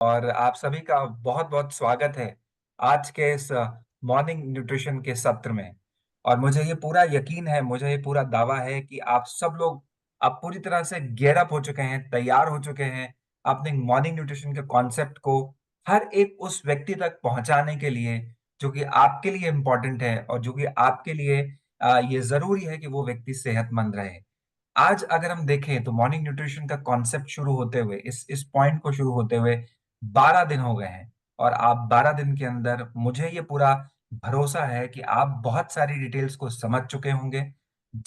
और आप सभी का बहुत बहुत स्वागत है आज के इस मॉर्निंग न्यूट्रिशन के सत्र में। और मुझे ये पूरा यकीन है, मुझे ये पूरा दावा है कि आप सब लोग अब पूरी तरह से गियर अप हो चुके हैं, तैयार हो चुके हैं अपने मॉर्निंग न्यूट्रिशन के कॉन्सेप्ट को हर एक उस व्यक्ति तक पहुंचाने के लिए जो कि आपके लिए इम्पोर्टेंट है और जो कि आपके लिए ये जरूरी है कि वो व्यक्ति सेहतमंद रहे। आज अगर हम देखें तो मॉर्निंग न्यूट्रिशन का कॉन्सेप्ट शुरू होते हुए इस पॉइंट को शुरू होते हुए 12 दिन हो गए हैं। और आप 12 दिन के अंदर मुझे ये पूरा भरोसा है कि आप बहुत सारी डिटेल्स को समझ चुके होंगे,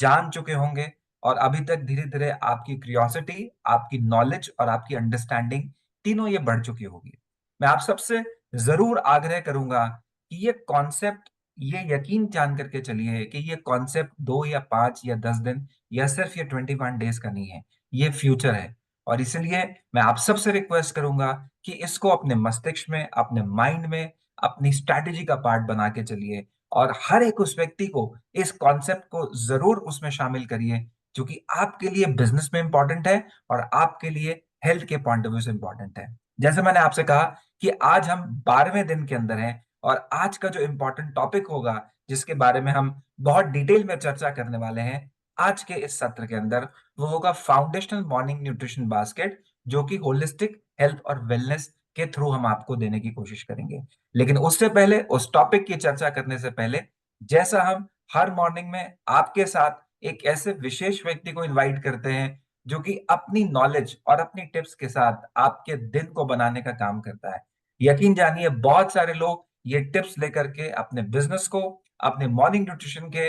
जान चुके होंगे। और अभी तक धीरे धीरे आपकी क्यूरियोसिटी, आपकी नॉलेज और आपकी अंडरस्टैंडिंग तीनों ये बढ़ चुकी होगी। मैं आप सबसे जरूर आग्रह करूंगा कि ये कॉन्सेप्ट, ये यकीन जान करके चलिए कि ये कॉन्सेप्ट 2 या 5 या 10 दिन या सिर्फ ये 21 डेज का नहीं है, ये फ्यूचर है। और इसलिए मैं आप सबसे रिक्वेस्ट करूंगा कि इसको अपने मस्तिष्क में, अपने माइंड में, अपनी स्ट्रैटेजी का पार्ट बना के चलिए। और हर एक उस व्यक्ति को इस कॉन्सेप्ट को जरूर उसमें शामिल करिए जो कि आपके लिए बिजनेस में इंपॉर्टेंट है और आपके लिए हेल्थ के पॉइंट ऑफ व्यू से इंपॉर्टेंट है। जैसे मैंने आपसे कहा कि आज हम 12वें दिन के अंदर हैं और आज का जो इंपॉर्टेंट टॉपिक होगा, जिसके बारे में हम बहुत डिटेल में चर्चा करने वाले हैं आज के इस सत्र के अंदर, वो होगा फाउंडेशनल मॉर्निंग न्यूट्रिशन बास्केट, जो कि होलिस्टिक हेल्थ और वेलनेस के थ्रू हम आपको देने की कोशिश करेंगे। लेकिन उससे पहले, उस टॉपिक की चर्चा करने से पहले, जैसा हम हर मॉर्निंग में आपके साथ एक ऐसे विशेष व्यक्ति को इनवाइट करते हैं जो कि अपनी नॉलेज और अपनी टिप्स के साथ आपके दिन को बनाने का काम करता है। यकीन जानिए बहुत सारे लोग ये टिप्स लेकर के अपने बिजनेस को, अपने मॉर्निंग न्यूट्रिशन के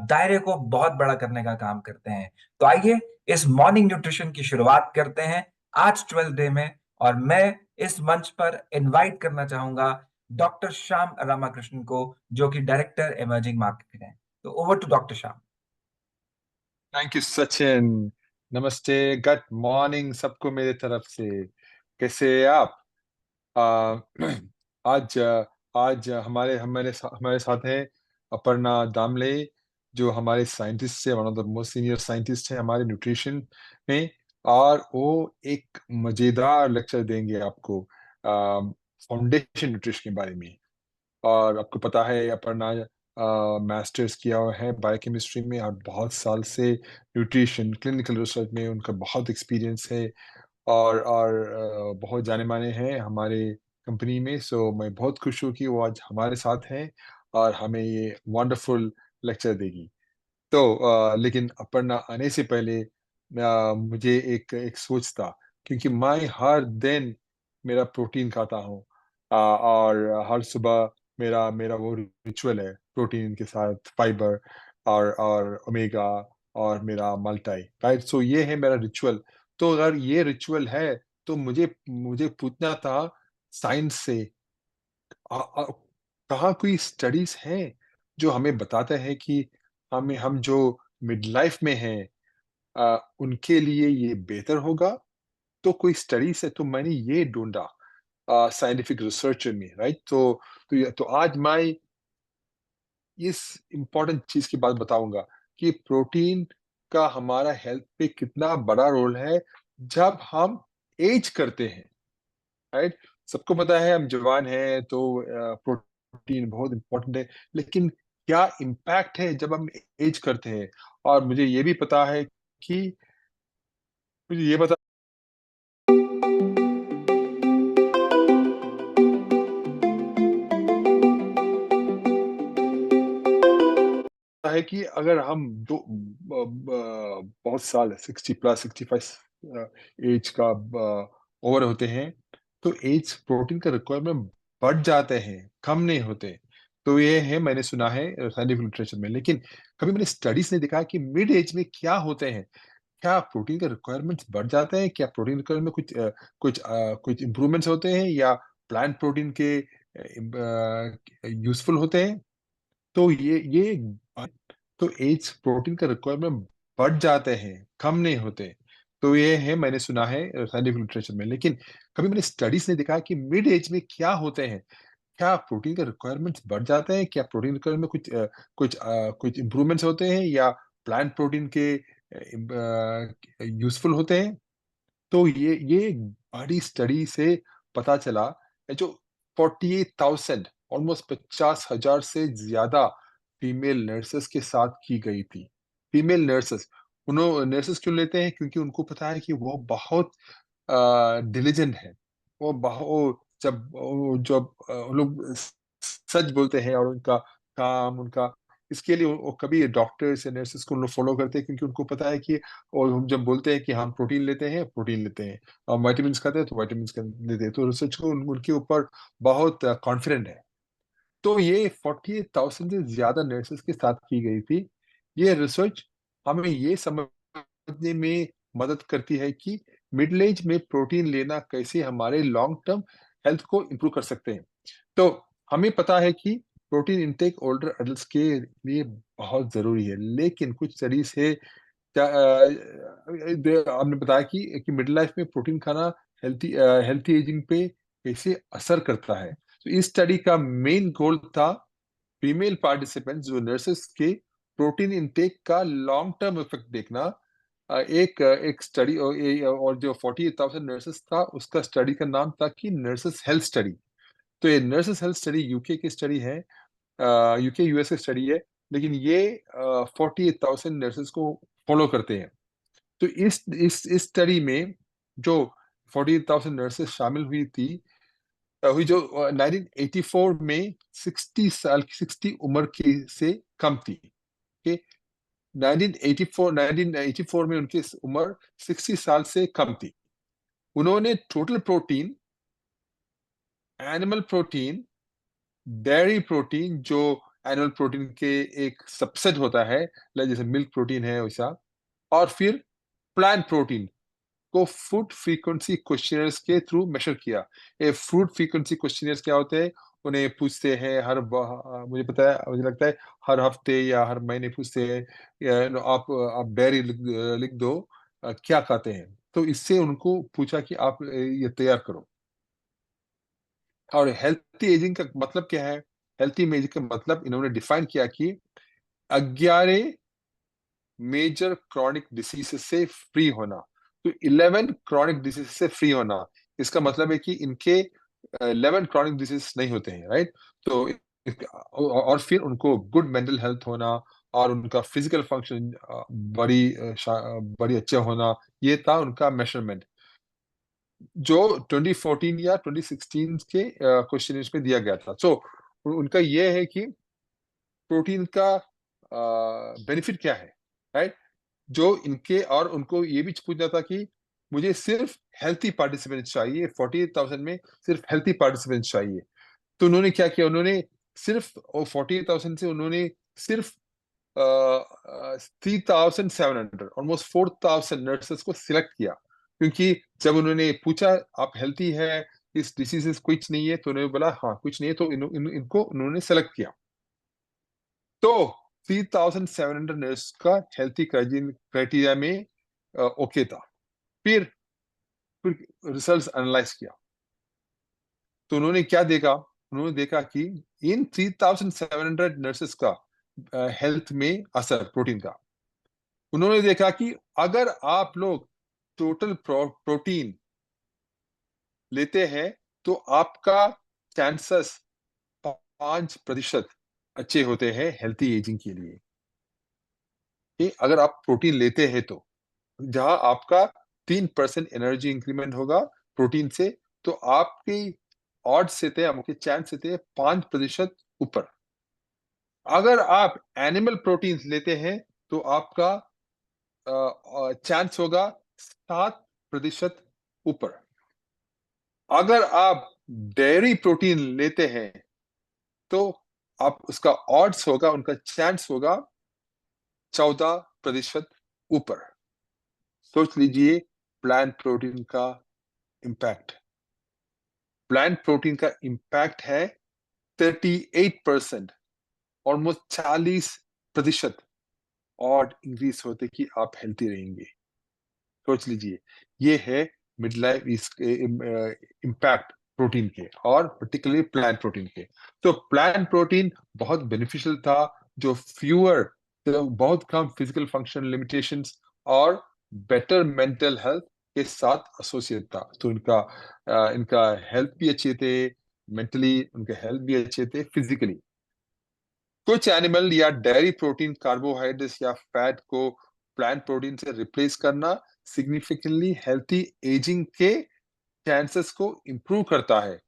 दायरे को बहुत बड़ा करने का काम करते हैं। तो आइए इस मॉर्निंग न्यूट्रिशन की शुरुआत करते हैं आज 12 डे में। और मैं इस मंच पर इनवाइट करना चाहूंगा डॉक्टर श्याम रामाकृष्णन को, जो कि डायरेक्टर इमर्जिंग मार्केटिंग है। तो over to doctor Shyam. Thank you Sachin. नमस्ते, गुड मॉर्निंग सबको मेरे तरफ से। कैसे हैं आप? आ, आज आज हमारे साथ हैं अपर्णा दामले, जो हमारे साइंटिस्ट है, one of the most senior scientist है हमारे न्यूट्रिशन में। और वो एक मजेदार लेक्चर देंगे आपको फाउंडेशन न्यूट्रिशन के बारे में। और आपको पता है अपर्णा मास्टर्स किया हुआ है बायोकेमिस्ट्री में, और बहुत साल से न्यूट्रिशन क्लिनिकल रिसर्च में उनका बहुत एक्सपीरियंस है। और बहुत जाने माने हैं हमारे कंपनी में। सो मैं बहुत खुश हूँ कि वो आज हमारे साथ हैं और हमें ये वंडरफुल लेक्चर देगी। तो लेकिन अपर्णा आने से पहले मुझे एक एक सोच था, क्योंकि मैं हर दिन मेरा प्रोटीन खाता हूँ। और हर सुबह मेरा मेरा वो रिचुअल है, प्रोटीन के साथ फाइबर और ओमेगा और मेरा मल्टाई, राइट? सो ये है मेरा रिचुअल। तो अगर ये रिचुअल है, तो मुझे मुझे पूछना था साइंस से, कहाँ कोई स्टडीज हैं जो हमें बताते हैं कि हम जो मिड लाइफ में हैं, उनके लिए ये बेहतर होगा। तो कोई स्टडीज है, तो मैंने ये ढूंढा साइंटिफिक रिसर्च में, राइट? तो आज मैं इस इम्पोर्टेंट चीज की बात बताऊंगा कि प्रोटीन का हमारा हेल्थ पे कितना बड़ा रोल है जब हम एज करते हैं, राइट? सबको पता है हम जवान हैं तो प्रोटीन बहुत इंपॉर्टेंट है, लेकिन क्या इम्पैक्ट है जब हम एज करते हैं? और मुझे ये भी पता है कि मुझे ये पता है कि अगर हम बहुत साल 60 प्लस 65 एज का ओवर होते हैं, तो एज प्रोटीन का रिक्वायरमेंट बढ़ जाते हैं, कम नहीं होते। तो ये है, मैंने सुना है साइंटिफिक लिटरेचर में। लेकिन कभी मैंने स्टडीज नहीं देखा कि मिड एज में क्या होते हैं। क्या प्रोटीन का रिक्वायरमेंट्स बढ़ जाते हैं? क्या प्रोटीन रिक्वायरमेंट में कुछ इम्प्रूवमेंट्स होते हैं, या प्लांट प्रोटीन के यूजफुल होते हैं? तो ये तो एग्स प्रोटीन का रिक्वायरमेंट बढ़ जाते हैं, कम नहीं होते। तो ये है, मैंने सुना है साइंटिफिक लिटरेचर में। लेकिन कभी मैंने स्टडीज नहीं देखा कि मिड एज में क्या होते हैं। क्या प्रोटीन का रिक्वायरमेंट्स बढ़ जाते हैं? क्या प्रोटीन रिक्वायरमेंट में कुछ इम्प्रूवमेंट्स होते हैं, या प्लांट प्रोटीन के यूजफुल होते हैं? तो ये बड़ी स्टडी से पता चला, ये जो 48,000 ऑलमोस्ट 50,000 से ज्यादा फीमेल नर्सेस के साथ की गई थी। फीमेल नर्सेस, उन्होंने नर्सेस क्यों लेते हैं? क्योंकि उनको पता है कि वो बहुत डिलीजेंट है। जब वो लोग सच बोलते हैं, और उनका काम, उनका इसके लिए वो कभी डॉक्टर्स या नर्सेस को फॉलो करते हैं, क्योंकि उनको पता है कि, और हम जब बोलते हैं कि हम प्रोटीन लेते हैं, प्रोटीन लेते हैं, और विटामिन खाते हैं तो विटामिन लेते हैं, तो रिसर्च को उनके ऊपर बहुत कॉन्फिडेंट है। तो ये 48,000 से ज्यादा नर्सेस के साथ की गई थी। ये रिसर्च हमें ये समझने में मदद करती है कि मिडिल एज में प्रोटीन लेना कैसे हमारे लॉन्ग टर्म हेल्थ को इम्प्रूव कर सकते हैं। तो हमें पता है कि प्रोटीन इंटेक ओल्डर एडल्ट्स के लिए बहुत जरूरी है, लेकिन कुछ स्टडीज है क्या, आपने बताया कि मिडिल लाइफ में प्रोटीन खाना हेल्थी हेल्थी एजिंग पे कैसे असर करता है। तो इस स्टडी का मेन गोल था फीमेल पार्टिसिपेंट्स, जो नर्सेस के प्रोटीन इंटेक का लॉन्ग टर्म इफेक्ट देखना। एक स्टडी, और जो 48,000 नर्सेस था, उसका स्टडी का नाम था कि नर्सेस हेल्थ स्टडी। तो ये नर्सेस हेल्थ स्टडी यूके की स्टडी है, यूके यूएस की स्टडी है, लेकिन ये 48,000 नर्सेस को फॉलो करते हैं। तो इस स्टडी में जो 48,000 नर्सेस शामिल हुई थी, हुई जो 1984 में 60 उम्र की से कम थी। ओके, 1984 में उनकी उम्र 60 साल से कम थी। उन्होंने total protein, animal protein, dairy protein जो एनिमल प्रोटीन के एक सबसेट होता है, जैसे मिल्क प्रोटीन है वैसा, और फिर प्लांट प्रोटीन को फूड फ्रीक्वेंसी क्वेश्चनर्स के थ्रू मेजर किया। ये फूड फ्रीक्वेंसी क्वेश्चनर्स क्या होते हैं? उन्हें पूछते हैं मुझे पता है, मुझे लगता है हर हफ्ते या हर महीने पूछते हैं, आप डायरी लिख दो, क्या खाते हैं। तो इससे उनको पूछा कि आप ये तैयार करो। और हेल्थी एजिंग का मतलब क्या है? हेल्थी एजिंग का मतलब इन्होंने डिफाइन किया कि 11 मेजर क्रॉनिक डिसीजेस से फ्री होना। तो 11 क्रॉनिक डिसीज से फ्री होना, इसका मतलब है कि इनके 11 क्रॉनिक डिसीज नहीं होते हैं, राइट? तो और फिर उनको गुड मेंटल हेल्थ होना, और उनका फिजिकल फंक्शन बड़ी अच्छा होना, ये था उनका मेजरमेंट, जो 2014 या 2016 के क्वेश्चन में दिया गया था। सो उनका ये है कि प्रोटीन का बेनिफिट क्या है, राइट? जो इनके, और उनको ये भी पूछना था कि मुझे सिर्फ हेल्थी पार्टिसिपेंट्स चाहिए, 48,000 में सिर्फ हेल्थी पार्टिसिपेंट्स चाहिए। तो उन्होंने क्या किया? उन्होंने सिर्फ 48,000 से उन्होंने सिर्फ 3,700, ऑलमोस्ट 4,000 नर्सेस को सिलेक्ट किया। क्योंकि जब उन्होंने पूछा आप हेल्थी है, इस डिसीज कुछ नहीं है, तो उन्होंने बोला हाँ कुछ नहीं है, तो इनको उन्होंने सेलेक्ट किया। तो 3,700 नर्स का हेल्थी क्राइटेरिया में ओके था। फिर रिजल्ट्स एनालाइज किया, तो उन्होंने क्या देखा? उन्होंने देखा कि इन 3,700 नर्सेस का हेल्थ में असर प्रोटीन का। उन्होंने देखा कि अगर आप लोग टोटल प्रोटीन लेते हैं, तो आपका चांसेस 5% अच्छे होते हैं हेल्थी एजिंग के लिए। कि अगर आप प्रोटीन लेते हैं, तो जहां आपका 3% एनर्जी इंक्रीमेंट होगा प्रोटीन से, तो आपकी ऑड्स से थे, आपके चांस से थे 5% ऊपर। अगर आप एनिमल प्रोटीन लेते हैं, तो आपका चांस होगा 7% ऊपर। अगर आप डेयरी प्रोटीन लेते हैं, तो आप उसका ऑड्स होगा, उनका चांस होगा 14% ऊपर। सोच लीजिए प्लांट प्रोटीन का इम्पैक्ट। प्लांट प्रोटीन का इम्पैक्ट है 38%, ऑलमोस्ट 40% और इंक्रीज होते कि आप हेल्थी रहेंगे। सोच लीजिए, ये है मिड लाइफ इम्पैक्ट प्रोटीन के, और पर्टिकुलरली प्लांट प्रोटीन के। तो प्लांट प्रोटीन बहुत बेनिफिशियल था, जो फ्यूअर, तो बहुत कम फिजिकल फंक्शन लिमिटेशंस और बेटर मेंटल हेल्थ के साथ एसोसिएट था। तो इनका हेल्थ भी अच्छे थे, मेंटली उनके हेल्थ भी अच्छे थे, फिजिकली। कुछ एनिमल या डेयरी प्रोटीन कार्बोहाइड्रेट्स या फैट को प्लांट प्रोटीन से रिप्लेस करना सिग्निफिकेंटली हेल्थी एजिंग के चांसेस को इंप्रूव करता है।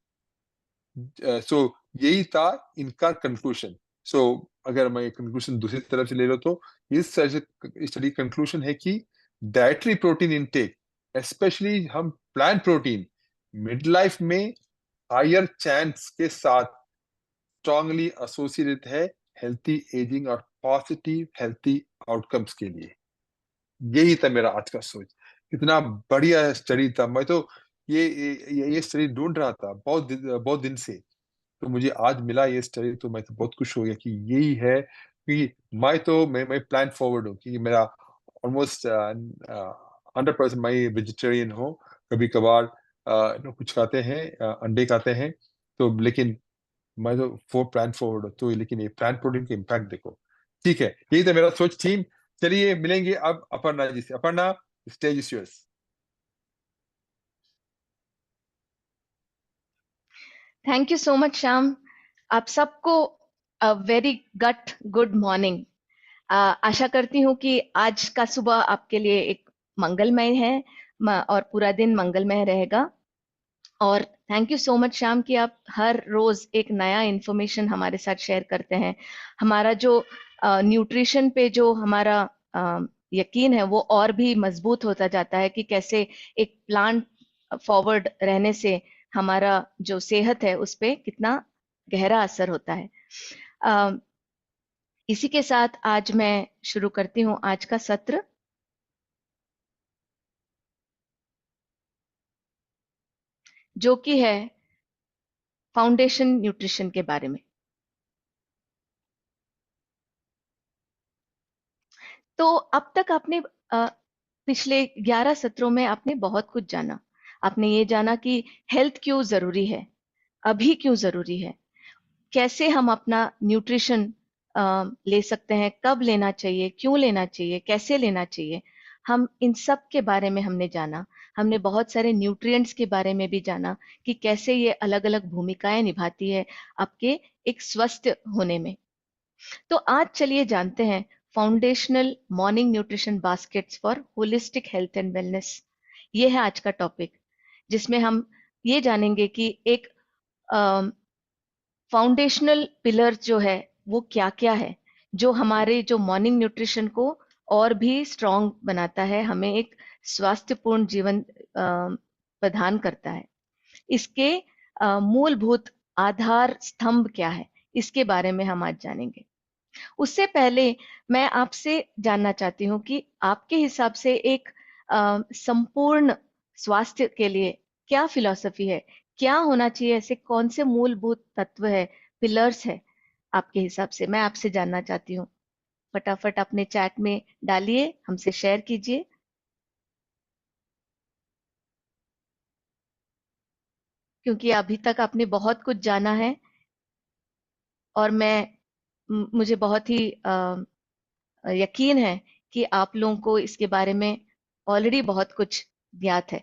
सो यही था इनका कंक्लूजन। सो अगर मैं कंक्लूजन दूसरी तरफ से ले रहा तो इस स्टडी कंक्लूजन है कि डाइटरी प्रोटीन इनटेक, स्पेशली हम प्लांट प्रोटीन, मिड लाइफ में हायर चांस के साथ स्ट्रांगली एसोसिएटेड है हेल्थी एजिंग और पॉजिटिव हेल्थी आउटकम्स के लिए। यही था मेरा आज का सोच। कितना बढ़िया स्टडी था। मैं तो ये स्टडी ढूंढ रहा था बहुत दिन से। तो मुझे आज मिला ये स्टडी, तो मैं तो बहुत खुश हो गया कि यही है। कि मैं प्लान फॉरवर्ड हूँ, क्योंकि मेरा ऑलमोस्ट 100% मैं वेजिटेरियन हूँ। कभी कभार कुछ खाते हैं, अंडे खाते हैं। तो लेकिन मैं तो प्लान फॉरवर्ड हूँ। तो लेकिन ये प्लांट प्रोटीन का इम्पैक्ट देखो। ठीक है, यही था मेरा सोच टीम। चलिए मिलेंगे अब अपर्णा जी से। Aparna, stage is yours. Thank you so much Shyam. आप सबको वेरी गुड मॉर्निंग। आशा करती हूँ कि आज का सुबह आपके लिए एक मंगलमय है और पूरा दिन मंगलमय रहेगा। और thank you so much Shyam कि आप हर रोज एक नया इंफॉर्मेशन हमारे साथ शेयर करते हैं। हमारा जो न्यूट्रिशन पे जो हमारा यकीन है वो और भी मजबूत होता जाता है कि कैसे एक प्लांट फॉरवर्ड रहने से हमारा जो सेहत है उस पे कितना गहरा असर होता है। अ, इसी के साथ आज मैं शुरू करती हूँ आज का सत्र। जो कि है फाउंडेशन न्यूट्रिशन के बारे में। तो अब तक आपने पिछले 11 सत्रों में आपने बहुत कुछ जाना। आपने ये जाना कि हेल्थ क्यों जरूरी है, अभी क्यों जरूरी है, कैसे हम अपना न्यूट्रिशन ले सकते हैं, कब लेना चाहिए, क्यों लेना चाहिए, कैसे लेना चाहिए। हम इन सब के बारे में हमने जाना। हमने बहुत सारे न्यूट्रिएंट्स के बारे में भी जाना कि कैसे ये अलग अलग भूमिकाएं निभाती है आपके एक स्वस्थ होने में। तो आज चलिए जानते हैं foundational morning nutrition baskets for holistic health and wellness. ये है आज का टॉपिक, जिसमें हम ये जानेंगे कि एक फाउंडेशनल पिलर जो है वो क्या क्या है, जो हमारे जो मॉर्निंग न्यूट्रिशन को और भी स्ट्रांग बनाता है, हमें एक स्वास्थ्यपूर्ण जीवन प्रदान करता है। इसके मूलभूत आधार स्तंभ क्या है, इसके बारे में हम आज जानेंगे। उससे पहले मैं आपसे जानना चाहती हूँ कि आपके हिसाब से एक संपूर्ण स्वास्थ्य के लिए क्या फिलॉसफी है, क्या होना चाहिए, ऐसे कौन से मूलभूत तत्व है, पिलर्स है आपके हिसाब से। मैं आपसे जानना चाहती हूँ। फटाफट अपने चैट में डालिए, हमसे शेयर कीजिए। क्योंकि अभी तक आपने बहुत कुछ जाना है और मुझे बहुत ही यकीन है कि आप लोगों को इसके बारे में ऑलरेडी बहुत कुछ ज्ञात है।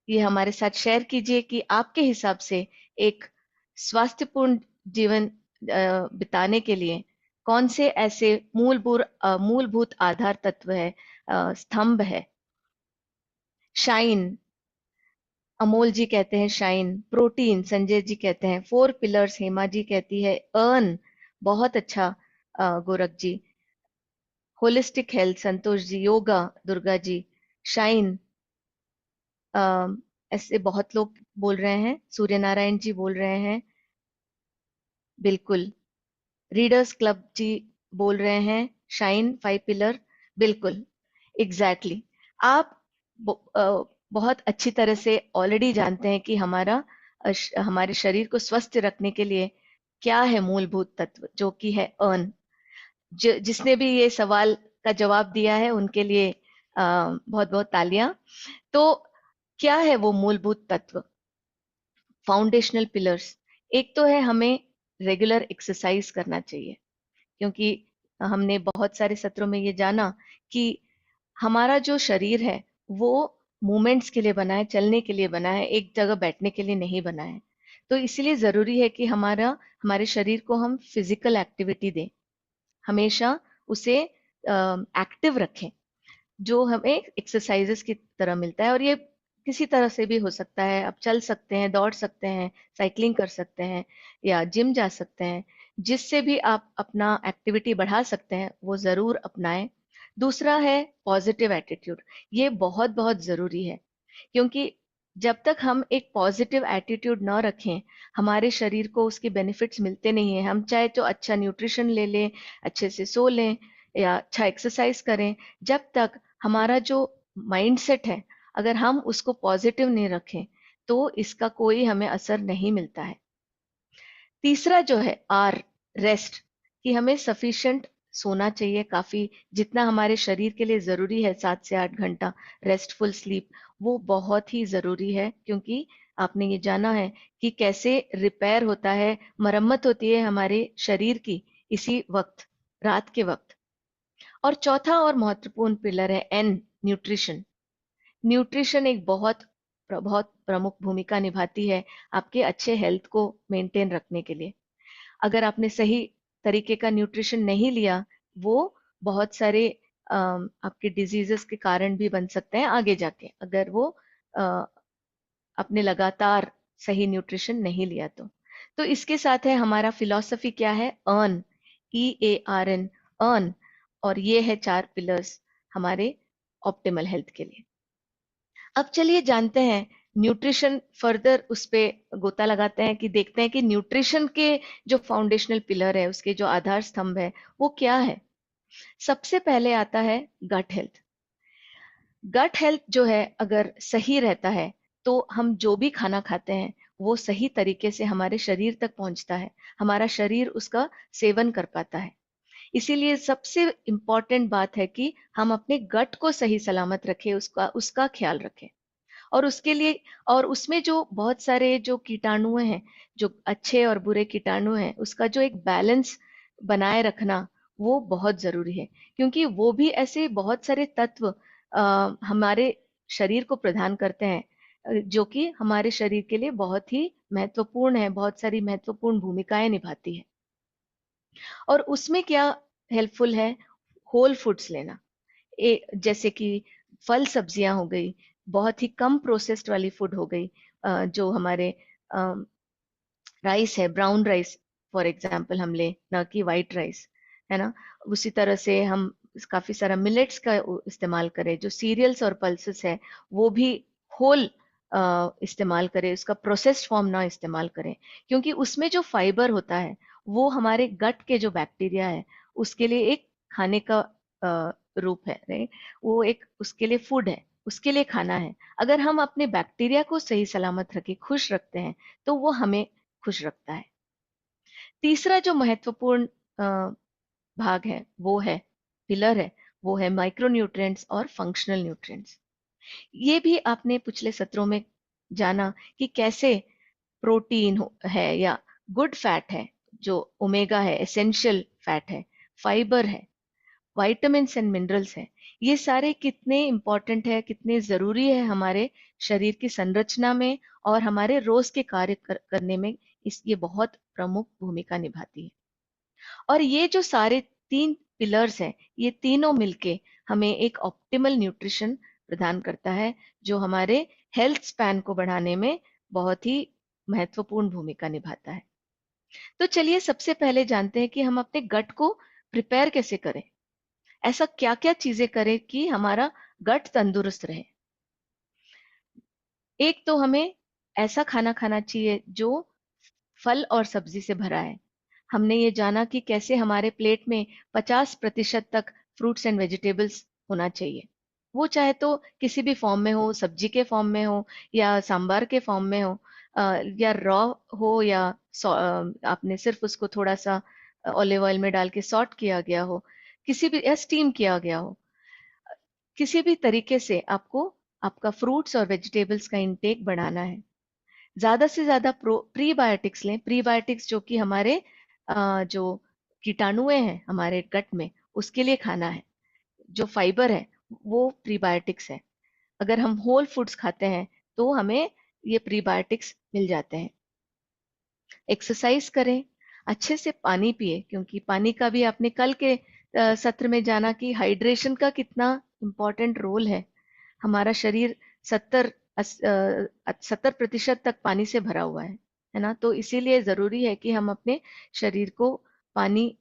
ये हमारे साथ शेयर कीजिए कि आपके हिसाब से एक स्वास्थ्यपूर्ण जीवन बिताने के लिए कौन से ऐसे मूलभूत आधार तत्व है, स्तंभ है। शाइन, अमोल जी कहते हैं शाइन। प्रोटीन, संजय जी कहते हैं 4 पिलर्स। हेमा जी कहती है अर्न, बहुत अच्छा गोरख जी। Holistic health, Santosh ji. Yoga, Durga ji. Shine, ऐसे बहुत लोग बोल रहे हैं। सूर्य नारायण जी बोल रहे हैं बिल्कुल। रीडर्स क्लब जी बोल रहे हैं शाइन 5 पिलर। बिल्कुल, एग्जैक्टली exactly. आप बहुत अच्छी तरह से ऑलरेडी जानते हैं कि हमारे शरीर को स्वस्थ रखने के लिए क्या है मूलभूत तत्व, जो कि है अर्न। जिसने भी ये सवाल का जवाब दिया है उनके लिए बहुत बहुत तालियां। तो क्या है वो मूलभूत तत्व, फाउंडेशनल पिलर्स? एक तो है हमें रेगुलर एक्सरसाइज करना चाहिए, क्योंकि हमने बहुत सारे सत्रों में ये जाना कि हमारा जो शरीर है वो मूवमेंट्स के लिए बना है, चलने के लिए बना है, एक जगह बैठने के लिए नहीं बना है। तो इसलिए जरूरी है कि हमारे शरीर को हम फिजिकल एक्टिविटी दें, हमेशा उसे एक्टिव रखें, जो हमें एक्सरसाइजेस की तरह मिलता है। और ये किसी तरह से भी हो सकता है, आप चल सकते हैं, दौड़ सकते हैं, साइकिलिंग कर सकते हैं, या जिम जा सकते हैं। जिससे भी आप अपना एक्टिविटी बढ़ा सकते हैं वो जरूर अपनाएं। दूसरा है पॉजिटिव एटीट्यूड। ये बहुत बहुत जरूरी है, क्योंकि जब तक हम एक पॉजिटिव एटीट्यूड न रखें, हमारे शरीर को उसके बेनिफिट्स मिलते नहीं है। हम चाहे तो अच्छा न्यूट्रिशन ले लें, अच्छे से सो लें, या अच्छा एक्सरसाइज करें, जब तक हमारा जो माइंडसेट है, अगर हम उसको पॉजिटिव नहीं रखें, तो इसका कोई हमें असर नहीं मिलता है। तीसरा जो है आर, रेस्ट, कि हमें सफिशिएंट सोना चाहिए, काफी, जितना हमारे शरीर के लिए जरूरी है, 7 से 8 घंटा रेस्टफुल स्लीप, वो बहुत ही जरूरी है। क्योंकि आपने ये जाना है कि कैसे रिपेयर होता है, मरम्मत होती है हमारे शरीर की इसी वक्त, रात के वक्त। और चौथा और महत्वपूर्ण पिलर है एन, न्यूट्रिशन। न्यूट्रिशन एक बहुत प्रमुख भूमिका निभाती है आपके अच्छे हेल्थ को मेंटेन रखने के लिए। अगर आपने सही तरीके का न्यूट्रिशन नहीं लिया, वो बहुत सारे आपके डिजीजेस के कारण भी बन सकते हैं आगे जाके, अगर वो अ, आपने लगातार सही न्यूट्रिशन नहीं लिया तो इसके साथ है हमारा फिलॉसफी क्या है, अर्न, EARN, अर्न। और ये है 4 पिलर्स हमारे ऑप्टिमल हेल्थ के लिए। अब चलिए जानते हैं न्यूट्रिशन, फर्दर उस पे गोता लगाते हैं, कि देखते हैं कि न्यूट्रिशन के जो फाउंडेशनल पिलर है, उसके जो आधार स्तंभ है, वो क्या है। सबसे पहले आता है गट हेल्थ। गट हेल्थ जो है, अगर सही रहता है, तो हम जो भी खाना खाते हैं वो सही तरीके से हमारे शरीर तक पहुंचता है, हमारा शरीर उसका सेवन कर पाता है। इसीलिए सबसे इम्पोर्टेंट बात है कि हम अपने गट को सही सलामत रखें, उसका उसका ख्याल रखें। और उसके लिए, और उसमें जो बहुत सारे जो कीटाणु हैं, जो अच्छे और बुरे कीटाणु हैं, उसका जो एक बैलेंस बनाए रखना, वो बहुत जरूरी है। क्योंकि वो भी ऐसे बहुत सारे तत्व हमारे शरीर को प्रदान करते हैं, जो कि हमारे शरीर के लिए बहुत ही महत्वपूर्ण है, बहुत सारी महत्वपूर्ण भूमिकाएं निभाती है। और उसमें क्या हेल्पफुल है, होल फूड्स लेना, जैसे कि फल सब्जियां हो गई, बहुत ही कम प्रोसेस्ड वाली फूड हो गई, जो हमारे राइस है, ब्राउन राइस फॉर एग्जांपल हम ले, ना कि वाइट राइस, है ना। उसी तरह से हम काफी सारा मिलेट्स का इस्तेमाल करें, जो सीरियल्स और पल्सेस है वो भी होल इस्तेमाल करें, उसका प्रोसेस्ड फॉर्म ना इस्तेमाल करें। क्योंकि उसमें जो फाइबर होता है, वो हमारे गट के जो बैक्टीरिया है उसके लिए एक खाने का रूप है, राइट। वो एक उसके लिए फूड है, उसके लिए खाना है। अगर हम अपने बैक्टीरिया को सही सलामत रखे, खुश रखते हैं, तो वो हमें खुश रखता है। तीसरा जो महत्वपूर्ण भाग है, वो है, पिलर है, वो है माइक्रोन्यूट्रिएंट्स और फंक्शनल न्यूट्रिएंट्स। ये भी आपने पिछले सत्रों में जाना कि कैसे प्रोटीन है, या गुड फैट है, जो ओमेगा है, एसेंशियल फैट है, फाइबर है, विटामिन्स एंड मिनरल्स हैं, ये सारे कितने इंपॉर्टेंट है, कितने जरूरी है हमारे शरीर की संरचना में और हमारे रोज के कार्य करने में। ये बहुत प्रमुख भूमिका निभाती है। और ये जो सारे 3 पिलर्स हैं, ये तीनों मिलके हमें एक ऑप्टिमल न्यूट्रिशन प्रदान करता है, जो हमारे हेल्थ स्पैन को बढ़ाने में बहुत ही महत्वपूर्ण भूमिका निभाता है। तो चलिए सबसे पहले जानते हैं कि हम अपने गट को प्रिपेयर कैसे करें। ऐसा क्या क्या चीजें करें कि हमारा गट तंदुरुस्त रहे। एक तो हमें ऐसा खाना खाना चाहिए जो फल और सब्जी से भरा है। हमने ये जाना कि कैसे हमारे प्लेट में 50% तक फ्रूट्स एंड वेजिटेबल्स होना चाहिए। वो चाहे तो किसी भी फॉर्म में हो, सब्जी के फॉर्म में हो, या सांबार के फॉर्म में हो, या रॉ हो, या आपने सिर्फ उसको थोड़ा सा ऑलिव ऑयल में डाल के सॉट किया गया हो, किसी भी, या स्टीम किया गया हो। किसी भी तरीके से आपको आपका फ्रूट्स और वेजिटेबल्स का इंटेक बढ़ाना है। ज्यादा से ज्यादा प्रीबायोटिक्स लें। प्रीबायोटिक्स जो कि हमारे जो कीटाणुएं हैं हमारे गट में, उसके लिए खाना है। जो फाइबर है वो प्रीबायोटिक्स है। अगर हम होल फूड्स खाते हैं तो हमें ये प्रीबायोटिक्स मिल जाते हैं। एक्सरसाइज करें, अच्छे से पानी पिए, क्योंकि पानी का भी आपने कल के सत्र में जाना कि हाइड्रेशन का कितना इम्पोर्टेंट रोल है। हमारा शरीर 70% तक पानी से भरा हुआ है ना। तो इसीलिए जरूरी है कि हम अपने शरीर को पानी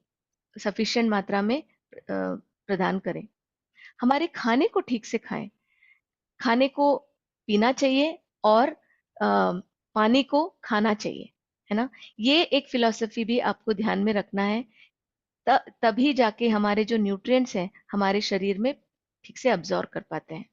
सफिशिएंट मात्रा में प्रदान करें। हमारे खाने को ठीक से खाएं, खाने को पीना चाहिए और पानी को खाना चाहिए, है ना। ये एक फिलॉसफी भी आपको ध्यान में रखना है, तभी जाके हमारे जो न्यूट्रिएंट्स हैं हमारे शरीर में ठीक से अब्जॉर्ब कर पाते हैं।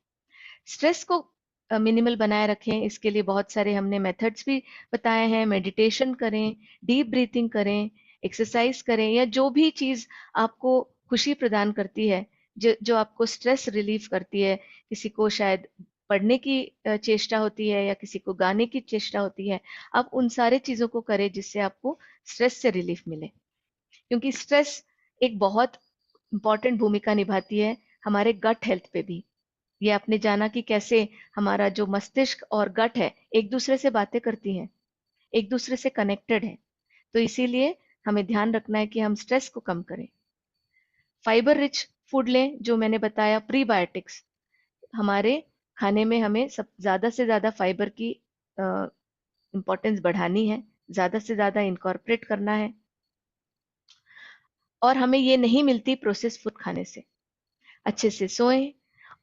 स्ट्रेस को मिनिमल बनाए रखें, इसके लिए बहुत सारे हमने मेथड्स भी बताए हैं। मेडिटेशन करें, डीप ब्रीथिंग करें, एक्सरसाइज करें, या जो भी चीज आपको खुशी प्रदान करती है, जो आपको स्ट्रेस रिलीफ करती है। किसी को शायद पढ़ने की चेष्टा होती है, या किसी को गाने की चेष्टा होती है। आप उन सारे चीजों को करें जिससे आपको स्ट्रेस से रिलीफ मिले, क्योंकि स्ट्रेस एक बहुत इंपॉर्टेंट भूमिका निभाती है हमारे गट हेल्थ पे भी। ये आपने जाना कि कैसे हमारा जो मस्तिष्क और गट है एक दूसरे से बातें करती हैं, एक दूसरे से कनेक्टेड है। तो इसीलिए हमें ध्यान रखना है कि हम स्ट्रेस को कम करें। फाइबर रिच फूड लें, जो मैंने बताया प्रीबायोटिक्स। हमारे खाने में हमें सब ज्यादा से ज्यादा फाइबर की इंपॉर्टेंस बढ़ानी है, ज्यादा से ज्यादा इनकॉर्पोरेट करना है, और हमें ये नहीं मिलती प्रोसेस फूड खाने से। अच्छे से सोएं,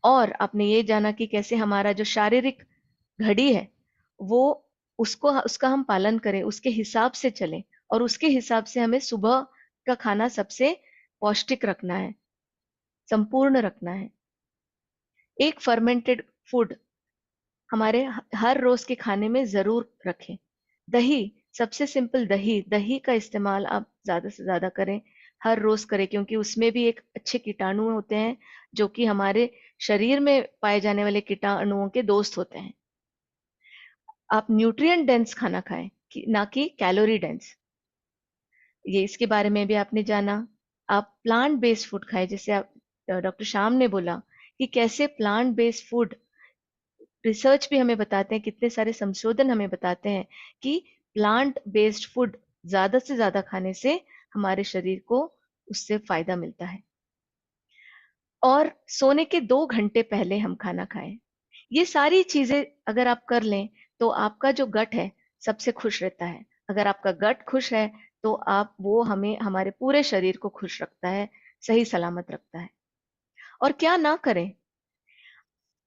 और आपने ये जाना कि कैसे हमारा जो शारीरिक घड़ी है वो उसका हम पालन करें, उसके हिसाब से चलें, और उसके हिसाब से हमें सुबह का खाना सबसे पौष्टिक रखना है, संपूर्ण रखना है। एक फर्मेंटेड फूड हमारे हर रोज के खाने में जरूर रखें। दही, सबसे सिंपल दही, दही का इस्तेमाल आप ज्यादा से ज्यादा करें, हर रोज करें, क्योंकि उसमें भी एक अच्छे कीटाणु होते हैं जो कि हमारे शरीर में पाए जाने वाले कीटाणुओं के दोस्त होते हैं। आप न्यूट्रिएंट डेंस खाना खाएं, ना कि कैलोरी डेंस। ये इसके बारे में भी आपने जाना। आप प्लांट बेस्ड फूड खाएं, जैसे आप डॉक्टर श्याम ने बोला कि कैसे प्लांट बेस्ड फूड, रिसर्च भी हमें बताते हैं, कितने सारे संशोधन हमें बताते हैं कि प्लांट बेस्ड फूड ज्यादा से ज्यादा खाने से हमारे शरीर को उससे फायदा मिलता है। और सोने के 2 घंटे पहले हम खाना खाएं। ये सारी चीजें अगर आप कर लें तो आपका जो गट है सबसे खुश रहता है। अगर आपका गट खुश है तो वो हमें हमारे पूरे शरीर को खुश रखता है, सही सलामत रखता है। और क्या ना करें,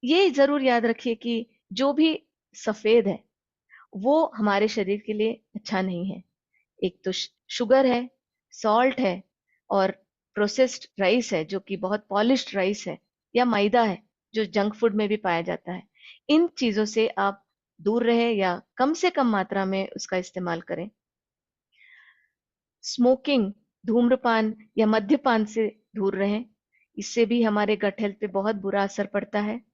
ये जरूर याद रखिए कि जो भी सफेद है वो हमारे शरीर के लिए अच्छा नहीं है। एक तो शुगर है, सॉल्ट है, और प्रोसेस्ड राइस है जो कि बहुत पॉलिश्ड राइस है, या मैदा है जो जंक फूड में भी पाया जाता है। इन चीजों से आप दूर रहे, या कम से कम मात्रा में उसका इस्तेमाल करें। स्मोकिंग, धूम्रपान या मद्यपान से दूर रहें, इससे भी हमारे गट हेल्थ पे बहुत बुरा असर पड़ता है।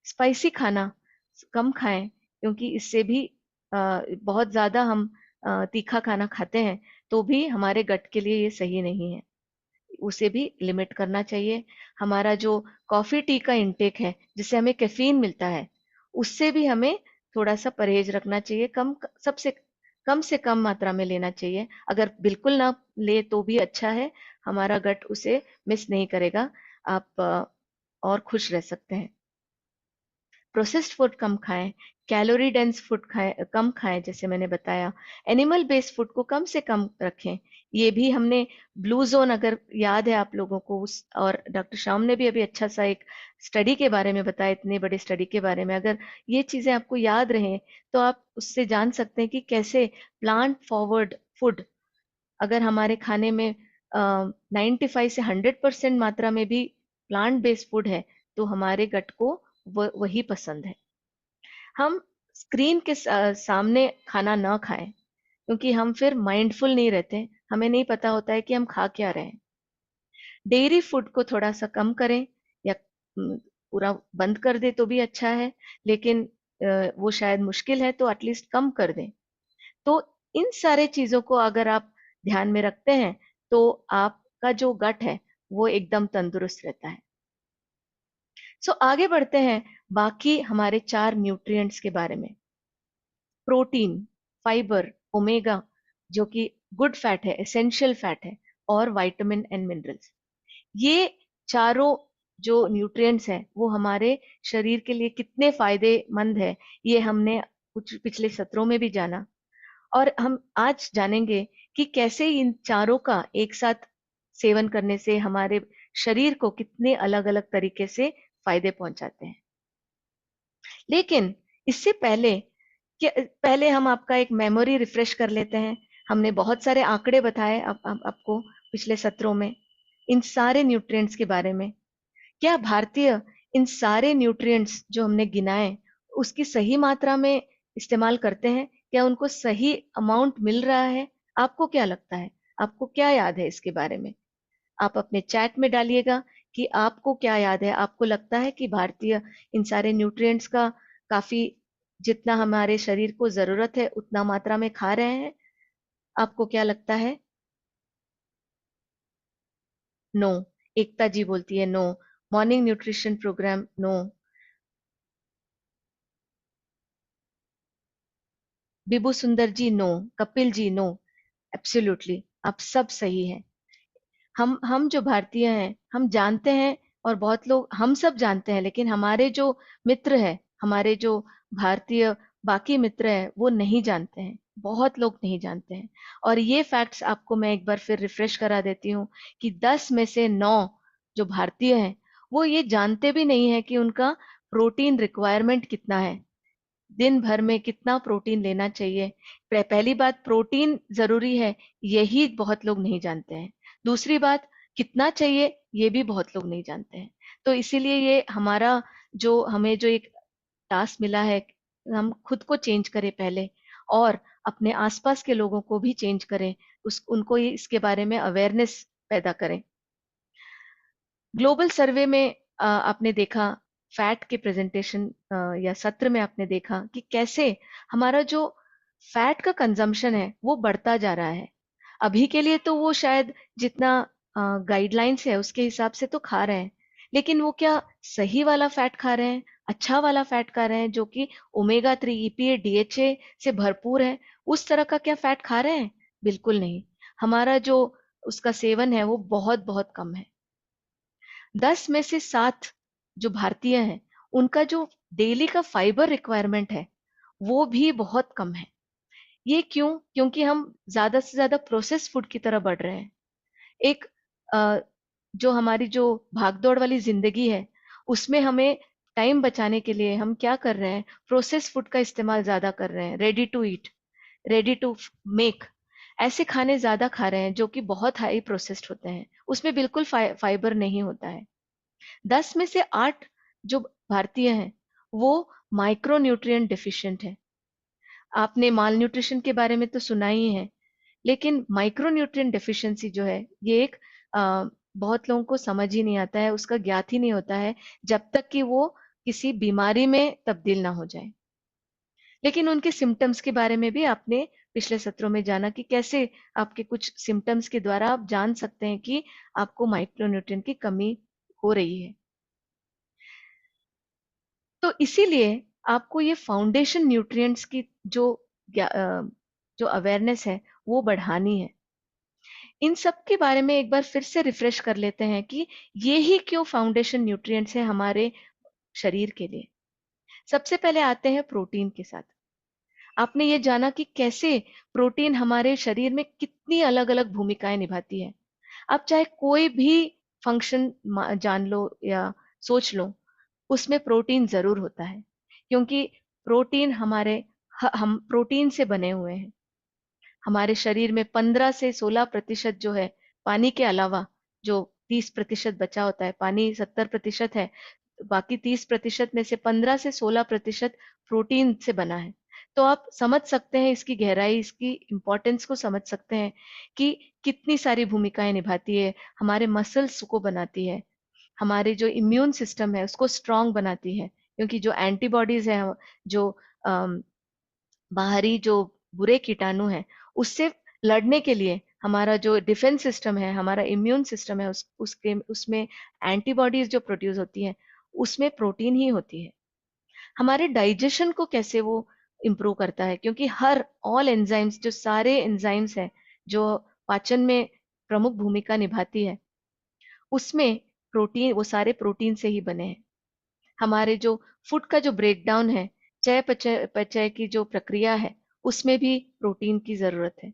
स्पाइसी खाना कम खाएं, क्योंकि इससे भी बहुत ज्यादा हम तीखा खाना खाते हैं तो भी हमारे गट के लिए ये सही नहीं है, उसे भी लिमिट करना चाहिए। हमारा जो कॉफी टी का इंटेक है जिससे हमें कैफीन मिलता है, उससे भी हमें थोड़ा सा परहेज रखना चाहिए, कम से कम मात्रा में लेना चाहिए। अगर बिल्कुल ना ले तो भी अच्छा है, हमारा गट उसे मिस नहीं करेगा, आप और खुश रह सकते हैं। प्रोसेस्ड फूड कम खाएं, कैलोरी डेंस फूड कम खाएं, जैसे मैंने बताया। एनिमल बेस्ड फूड को कम से कम रखें। ये भी हमने ब्लू जोन, अगर याद है आप लोगों को, और डॉक्टर श्याम ने भी अभी अच्छा सा एक स्टडी के बारे में बताया, इतने बड़े स्टडी के बारे में। अगर ये चीजें आपको याद रहें तो आप उससे जान सकते हैं कि कैसे प्लांट फॉरवर्ड फूड, अगर हमारे खाने में 95 से 100% मात्रा में भी प्लांट बेस्ड फूड है तो हमारे गट को वही पसंद है। हम स्क्रीन के सामने खाना ना खाएं, क्योंकि हम फिर माइंडफुल नहीं रहते, हमें नहीं पता होता है कि हम खा क्या रहे हैं। डेयरी फूड को थोड़ा सा कम करें, या पूरा बंद कर दे तो भी अच्छा है, लेकिन वो शायद मुश्किल है, तो एटलीस्ट कम कर दें। तो इन सारे चीजों को अगर आप ध्यान में रखते हैं तो आपका जो गट है वो एकदम तंदुरुस्त रहता है। सो आगे बढ़ते हैं बाकी हमारे 4 न्यूट्रिएंट्स के बारे में। प्रोटीन, फाइबर, ओमेगा जो कि गुड फैट है, एसेंशियल फैट है, और विटामिन एंड मिनरल्स। ये चारों जो न्यूट्रिएंट्स हैं वो हमारे शरीर के लिए कितने फायदेमंद है, ये हमने कुछ पिछले सत्रों में भी जाना, और हम आज जानेंगे कि कैसे इन चारों का एक साथ सेवन करने से हमारे शरीर को कितने अलग अलग तरीके से फायदे पहुंचाते हैं। लेकिन इससे पहले हम आपका एक मेमोरी रिफ्रेश कर लेते हैं। हमने बहुत सारे आंकड़े बताए आपको पिछले सत्रों में इन सारे न्यूट्रिएंट्स के बारे में। क्या भारतीय इन सारे न्यूट्रिएंट्स जो हमने गिनाए उसकी सही मात्रा में इस्तेमाल करते हैं? क्या उनको सही अमाउंट मिल रहा है? आपको क्या लगता है? आपको क्या याद है इसके बारे में? आप अपने चैट में डालिएगा कि आपको क्या याद है। आपको लगता है कि भारतीय इन सारे न्यूट्रिएंट्स का काफी जितना हमारे शरीर को जरूरत है उतना मात्रा में खा रहे हैं? आपको क्या लगता है? नो। एकता जी बोलती है no. Morning nutrition program no. Bibu Sundar ji no. Kapil ji no. Absolutely आप सब सही हैं। हम जो भारतीय हैं हम जानते हैं, और बहुत लोग, हम सब जानते हैं, लेकिन हमारे जो मित्र है, हमारे जो भारतीय बाकी मित्र हैं वो नहीं जानते हैं। बहुत लोग नहीं जानते हैं। और ये फैक्ट्स आपको मैं एक बार फिर रिफ्रेश करा देती हूँ कि 10 में से 9 जो भारतीय हैं वो ये जानते भी नहीं है कि उनका प्रोटीन रिक्वायरमेंट कितना है, दिन भर में कितना प्रोटीन लेना चाहिए। पहली बात, प्रोटीन जरूरी है, यही बहुत लोग नहीं जानते हैं। दूसरी बात, कितना चाहिए ये भी बहुत लोग नहीं जानते हैं। तो इसीलिए ये हमारा जो हमें जो एक टास्क मिला है, हम खुद को चेंज करें पहले, और अपने आसपास के लोगों को भी चेंज करें, उनको इसके बारे में अवेयरनेस पैदा करें। ग्लोबल सर्वे में आपने देखा, फैट के प्रेजेंटेशन या सत्र में आपने देखा कि कैसे हमारा जो फैट का कंजम्पशन है वो बढ़ता जा रहा है। अभी के लिए तो वो शायद जितना गाइडलाइंस है उसके हिसाब से तो खा रहे हैं, लेकिन वो क्या सही वाला फैट खा रहे हैं, अच्छा वाला फैट खा रहे हैं जो कि ओमेगा 3 ईपीए डीएचए से भरपूर है? उस तरह का क्या फैट खा रहे हैं? बिल्कुल नहीं। हमारा जो उसका सेवन है वो बहुत बहुत कम है। 10 में से 7 जो भारतीय हैं उनका जो डेली का फाइबर रिक्वायरमेंट है वो भी बहुत कम है। ये क्यों? क्योंकि हम ज्यादा से ज्यादा प्रोसेस फूड की तरफ बढ़ रहे हैं। एक अ, जो हमारी जो भागदौड़ वाली जिंदगी है उसमें हमें टाइम बचाने के लिए हम क्या कर रहे हैं? प्रोसेस फूड का इस्तेमाल ज्यादा कर रहे हैं। Ready to eat, ready to make, ऐसे खाने ज्यादा खा रहे हैं जो कि बहुत हाई प्रोसेस्ड होते हैं, उसमें बिल्कुल फाइबर नहीं होता है। 10 में से 8 जो भारतीय हैं वो माइक्रो न्यूट्रिएंट डिफिशिएंट है। आपने माल न्यूट्रिशन के बारे में तो सुना ही है, लेकिन माइक्रो न्यूट्रिएंट डेफिशिएंसी जो है ये एक बहुत लोगों को समझ ही नहीं आता है, उसका ज्ञात ही नहीं होता है जब तक कि वो किसी बीमारी में तब्दील ना हो जाए। लेकिन उनके सिम्टम्स के बारे में भी आपने पिछले सत्रों में जाना कि कैसे आपके कुछ सिम्टम्स के द्वारा आप जान सकते हैं कि आपको माइक्रोन्यूट्रिएंट की कमी हो रही है। तो इसीलिए आपको ये फाउंडेशन न्यूट्रिएंट्स की जो अवेयरनेस है वो बढ़ानी है। इन सब के बारे में एक बार फिर से रिफ्रेश कर लेते हैं कि ये ही क्यों फाउंडेशन न्यूट्रिएंट्स है हमारे शरीर के लिए। सबसे पहले आते हैं प्रोटीन के साथ। आपने ये जाना कि कैसे प्रोटीन हमारे शरीर में कितनी अलग अलग भूमिकाएं निभाती है। आप चाहे कोई भी फंक्शन जान लो या सोच लो, उसमें प्रोटीन जरूर होता है, क्योंकि प्रोटीन हम प्रोटीन से बने हुए हैं। हमारे शरीर में 15 से 16% जो है पानी के अलावा, जो 30% बचा होता है, पानी 70% है, बाकी 30% में से 15 से 16% प्रोटीन से बना है। तो आप समझ सकते हैं इसकी गहराई, इसकी इंपॉर्टेंस को समझ सकते हैं कि कितनी सारी भूमिकाएं निभाती है। हमारे मसल्स को बनाती है, हमारे जो इम्यून सिस्टम है उसको स्ट्रांग बनाती है, क्योंकि जो एंटीबॉडीज है, जो बाहरी जो बुरे कीटाणु हैं उससे लड़ने के लिए हमारा जो डिफेंस सिस्टम है, हमारा इम्यून सिस्टम है, उसमें एंटीबॉडीज जो प्रोड्यूस होती हैं उसमें प्रोटीन ही होती है। हमारे डाइजेशन को कैसे वो इम्प्रूव करता है, क्योंकि हर ऑल एंजाइम्स, जो सारे एंजाइम्स हैं जो पाचन में प्रमुख भूमिका निभाती है, उसमें प्रोटीन, वो सारे प्रोटीन से ही बने हैं। हमारे जो फूड का जो ब्रेकडाउन है, चय पचय की जो प्रक्रिया है, उसमें भी प्रोटीन की जरूरत है।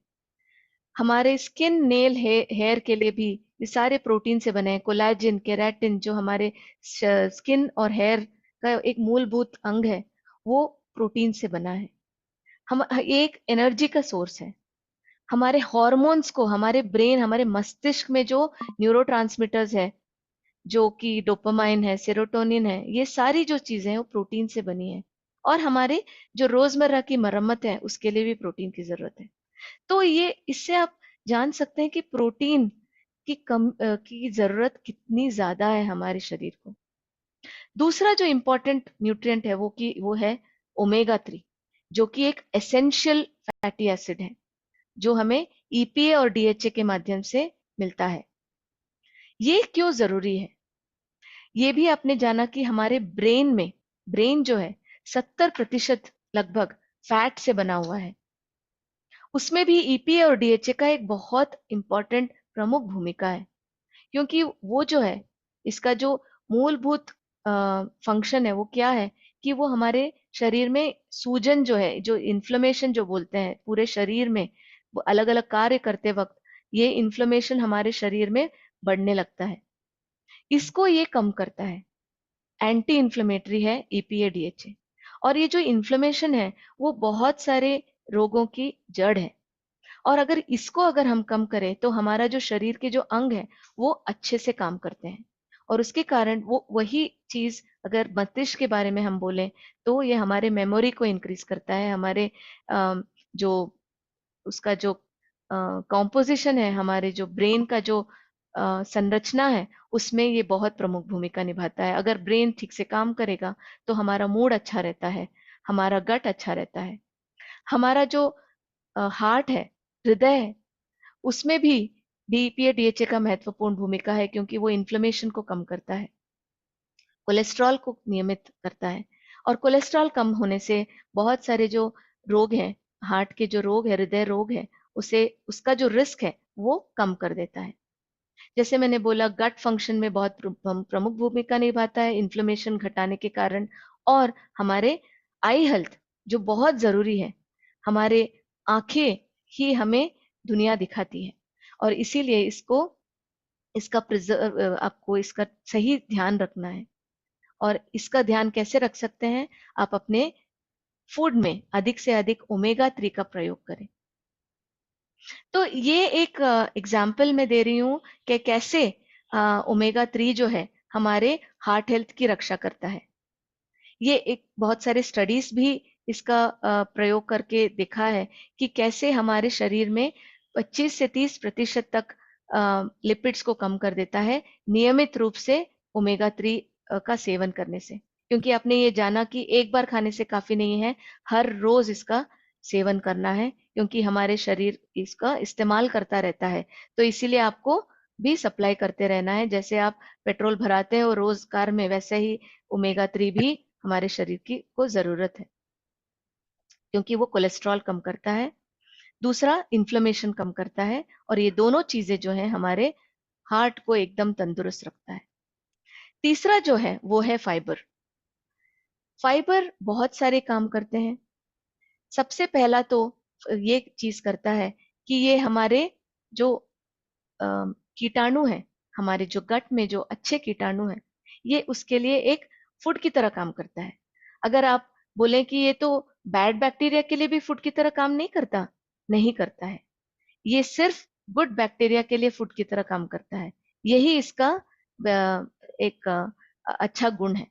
हमारे स्किन, नेल, हेयर के लिए भी ये सारे प्रोटीन से बने हैं। कोलेजन, केराटिन, जो हमारे स्किन और हेयर का एक मूलभूत अंग है, वो प्रोटीन से बना है। हम ये एक एनर्जी का सोर्स है। हमारे हॉर्मोन्स को, हमारे ब्रेन, हमारे मस्तिष्क में जो न्यूरोट्रांसमीटर्स है, जो कि डोपामाइन है, सेरोटोनिन है, ये सारी जो चीजें हैं वो प्रोटीन से बनी है। और हमारे जो रोजमर्रा की मरम्मत है, उसके लिए भी प्रोटीन की जरूरत है। तो ये, इससे आप जान सकते हैं कि प्रोटीन की जरूरत कितनी ज्यादा है हमारे शरीर को। दूसरा जो इंपॉर्टेंट न्यूट्रिएंट है वो है ओमेगा 3, जो कि एक एसेंशियल फैटी एसिड है, जो हमें ईपीए और डीएचए के माध्यम से मिलता है। ये क्यों जरूरी है? ये भी आपने जाना कि हमारे ब्रेन जो है 70% लगभग फैट से बना हुआ है। उसमें भी ईपीए और डीएचए का एक बहुत इंपॉर्टेंट प्रमुख भूमिका है, क्योंकि वो जो है, इसका जो मूलभूत फंक्शन है वो क्या है कि वो हमारे शरीर में सूजन जो है, जो इन्फ्लेमेशन जो बोलते हैं पूरे शरीर में, वो अलग अलग कार्य करते वक्त ये इन्फ्लेमेशन हमारे शरीर में बढ़ने लगता है, इसको ये कम करता है। एंटी इन्फ्लेमेटरी है ईपीए डीएचए। और ये जो इन्फ्लेमेशन है वो बहुत सारे रोगों की जड़ है। और अगर हम कम करें तो हमारा जो शरीर के जो अंग है वो अच्छे से काम करते हैं। और उसके कारण वो वही चीज, अगर मस्तिष्क के बारे में हम बोलें तो ये हमारे मेमोरी को इंक्रीज करता है। हमारे जो उसका जो कॉम्पोजिशन है, हमारे जो ब्रेन का जो संरचना है, उसमें ये बहुत प्रमुख भूमिका निभाता है। अगर ब्रेन ठीक से काम करेगा तो हमारा मूड अच्छा रहता है, हमारा गट अच्छा रहता है, हमारा जो हार्ट है, हृदय है, उसमें भी डीपीए डीएचए का महत्वपूर्ण भूमिका है, क्योंकि वो इन्फ्लेमेशन को कम करता है, कोलेस्ट्रॉल को नियमित करता है। और कोलेस्ट्रॉल कम होने से बहुत सारे जो रोग हैं, हार्ट के जो रोग है, हृदय रोग है, उसे, उसका जो रिस्क है वो कम कर देता है। जैसे मैंने बोला, गट फंक्शन में बहुत प्रमुख भूमिका निभाता है इन्फ्लेमेशन घटाने के कारण। और हमारे आई हेल्थ जो बहुत जरूरी है, हमारे आंखें ही हमें दुनिया दिखाती है, और इसीलिए आपको इसका सही ध्यान रखना है। और इसका ध्यान कैसे रख सकते हैं? आप अपने फूड में अधिक से अधिक ओमेगा 3 का प्रयोग करें। तो ये एक एग्जाम्पल मैं दे रही हूँ कि कैसे ओमेगा 3 जो है हमारे हार्ट हेल्थ की रक्षा करता है। ये एक बहुत सारे स्टडीज भी इसका प्रयोग करके देखा है कि कैसे हमारे शरीर में 25 से 30% तक लिपिड्स को कम कर देता है नियमित रूप से ओमेगा 3 का सेवन करने से। क्योंकि आपने ये जाना कि एक बार खाने से काफी नहीं है, हर रोज इसका सेवन करना है, क्योंकि हमारे शरीर इसका इस्तेमाल करता रहता है। तो इसीलिए आपको भी सप्लाई करते रहना है। जैसे आप पेट्रोल भराते हो रोज कार में, वैसे ही ओमेगा 3 भी हमारे शरीर की को जरूरत है, क्योंकि वो कोलेस्ट्रॉल कम करता है, दूसरा इन्फ्लेमेशन कम करता है, और ये दोनों चीजें जो है हमारे हार्ट को एकदम तंदुरुस्त रखता है। तीसरा जो है वो है फाइबर। फाइबर बहुत सारे काम करते हैं। सबसे पहला तो ये चीज करता है कि ये हमारे जो कीटाणु है, हमारे जो गट में जो अच्छे कीटाणु है, ये उसके लिए एक फूड की तरह काम करता है। अगर आप बोलें कि ये तो बैड बैक्टीरिया के लिए भी फूड की तरह काम नहीं करता, नहीं करता है। ये सिर्फ गुड बैक्टीरिया के लिए फूड की तरह काम करता है। यही इसका एक अच्छा गुण है।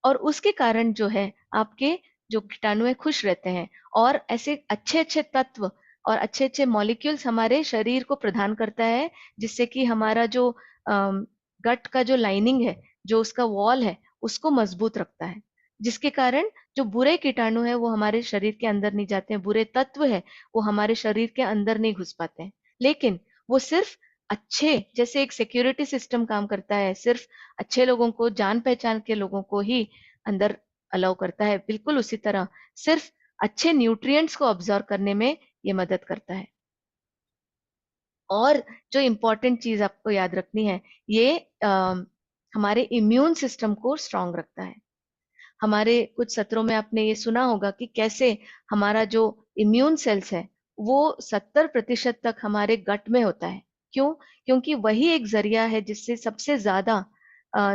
और उसके कारण जो है आपके जो कीटाणु है खुश रहते हैं, और ऐसे अच्छे अच्छे तत्व और अच्छे अच्छे मॉलिक्यूल्स हमारे शरीर को प्रदान करता है, जिससे कि हमारा जो गट का जो लाइनिंग है, जो उसका वॉल है, उसको मजबूत रखता है। जिसके कारण जो बुरे कीटाणु है वो हमारे शरीर के अंदर नहीं जाते हैं, बुरे तत्व है वो हमारे शरीर के अंदर नहीं घुस पाते हैं। लेकिन वो सिर्फ अच्छे, जैसे एक सिक्योरिटी सिस्टम काम करता है, सिर्फ अच्छे लोगों को, जान पहचान के लोगों को ही अंदर अलाउ करता है, बिल्कुल उसी तरह सिर्फ अच्छे न्यूट्रिएंट्स को ऑब्जर्व करने में ये मदद करता है। और जो इम्पोर्टेंट चीज आपको याद रखनी है, ये हमारे इम्यून सिस्टम को स्ट्रांग रखता है। हमारे कुछ सत्रों में आपने ये सुना होगा कि कैसे हमारा जो इम्यून सेल्स है वो 70% तक हमारे गट में होता है। क्यों? क्योंकि वही एक जरिया है जिससे सबसे ज्यादा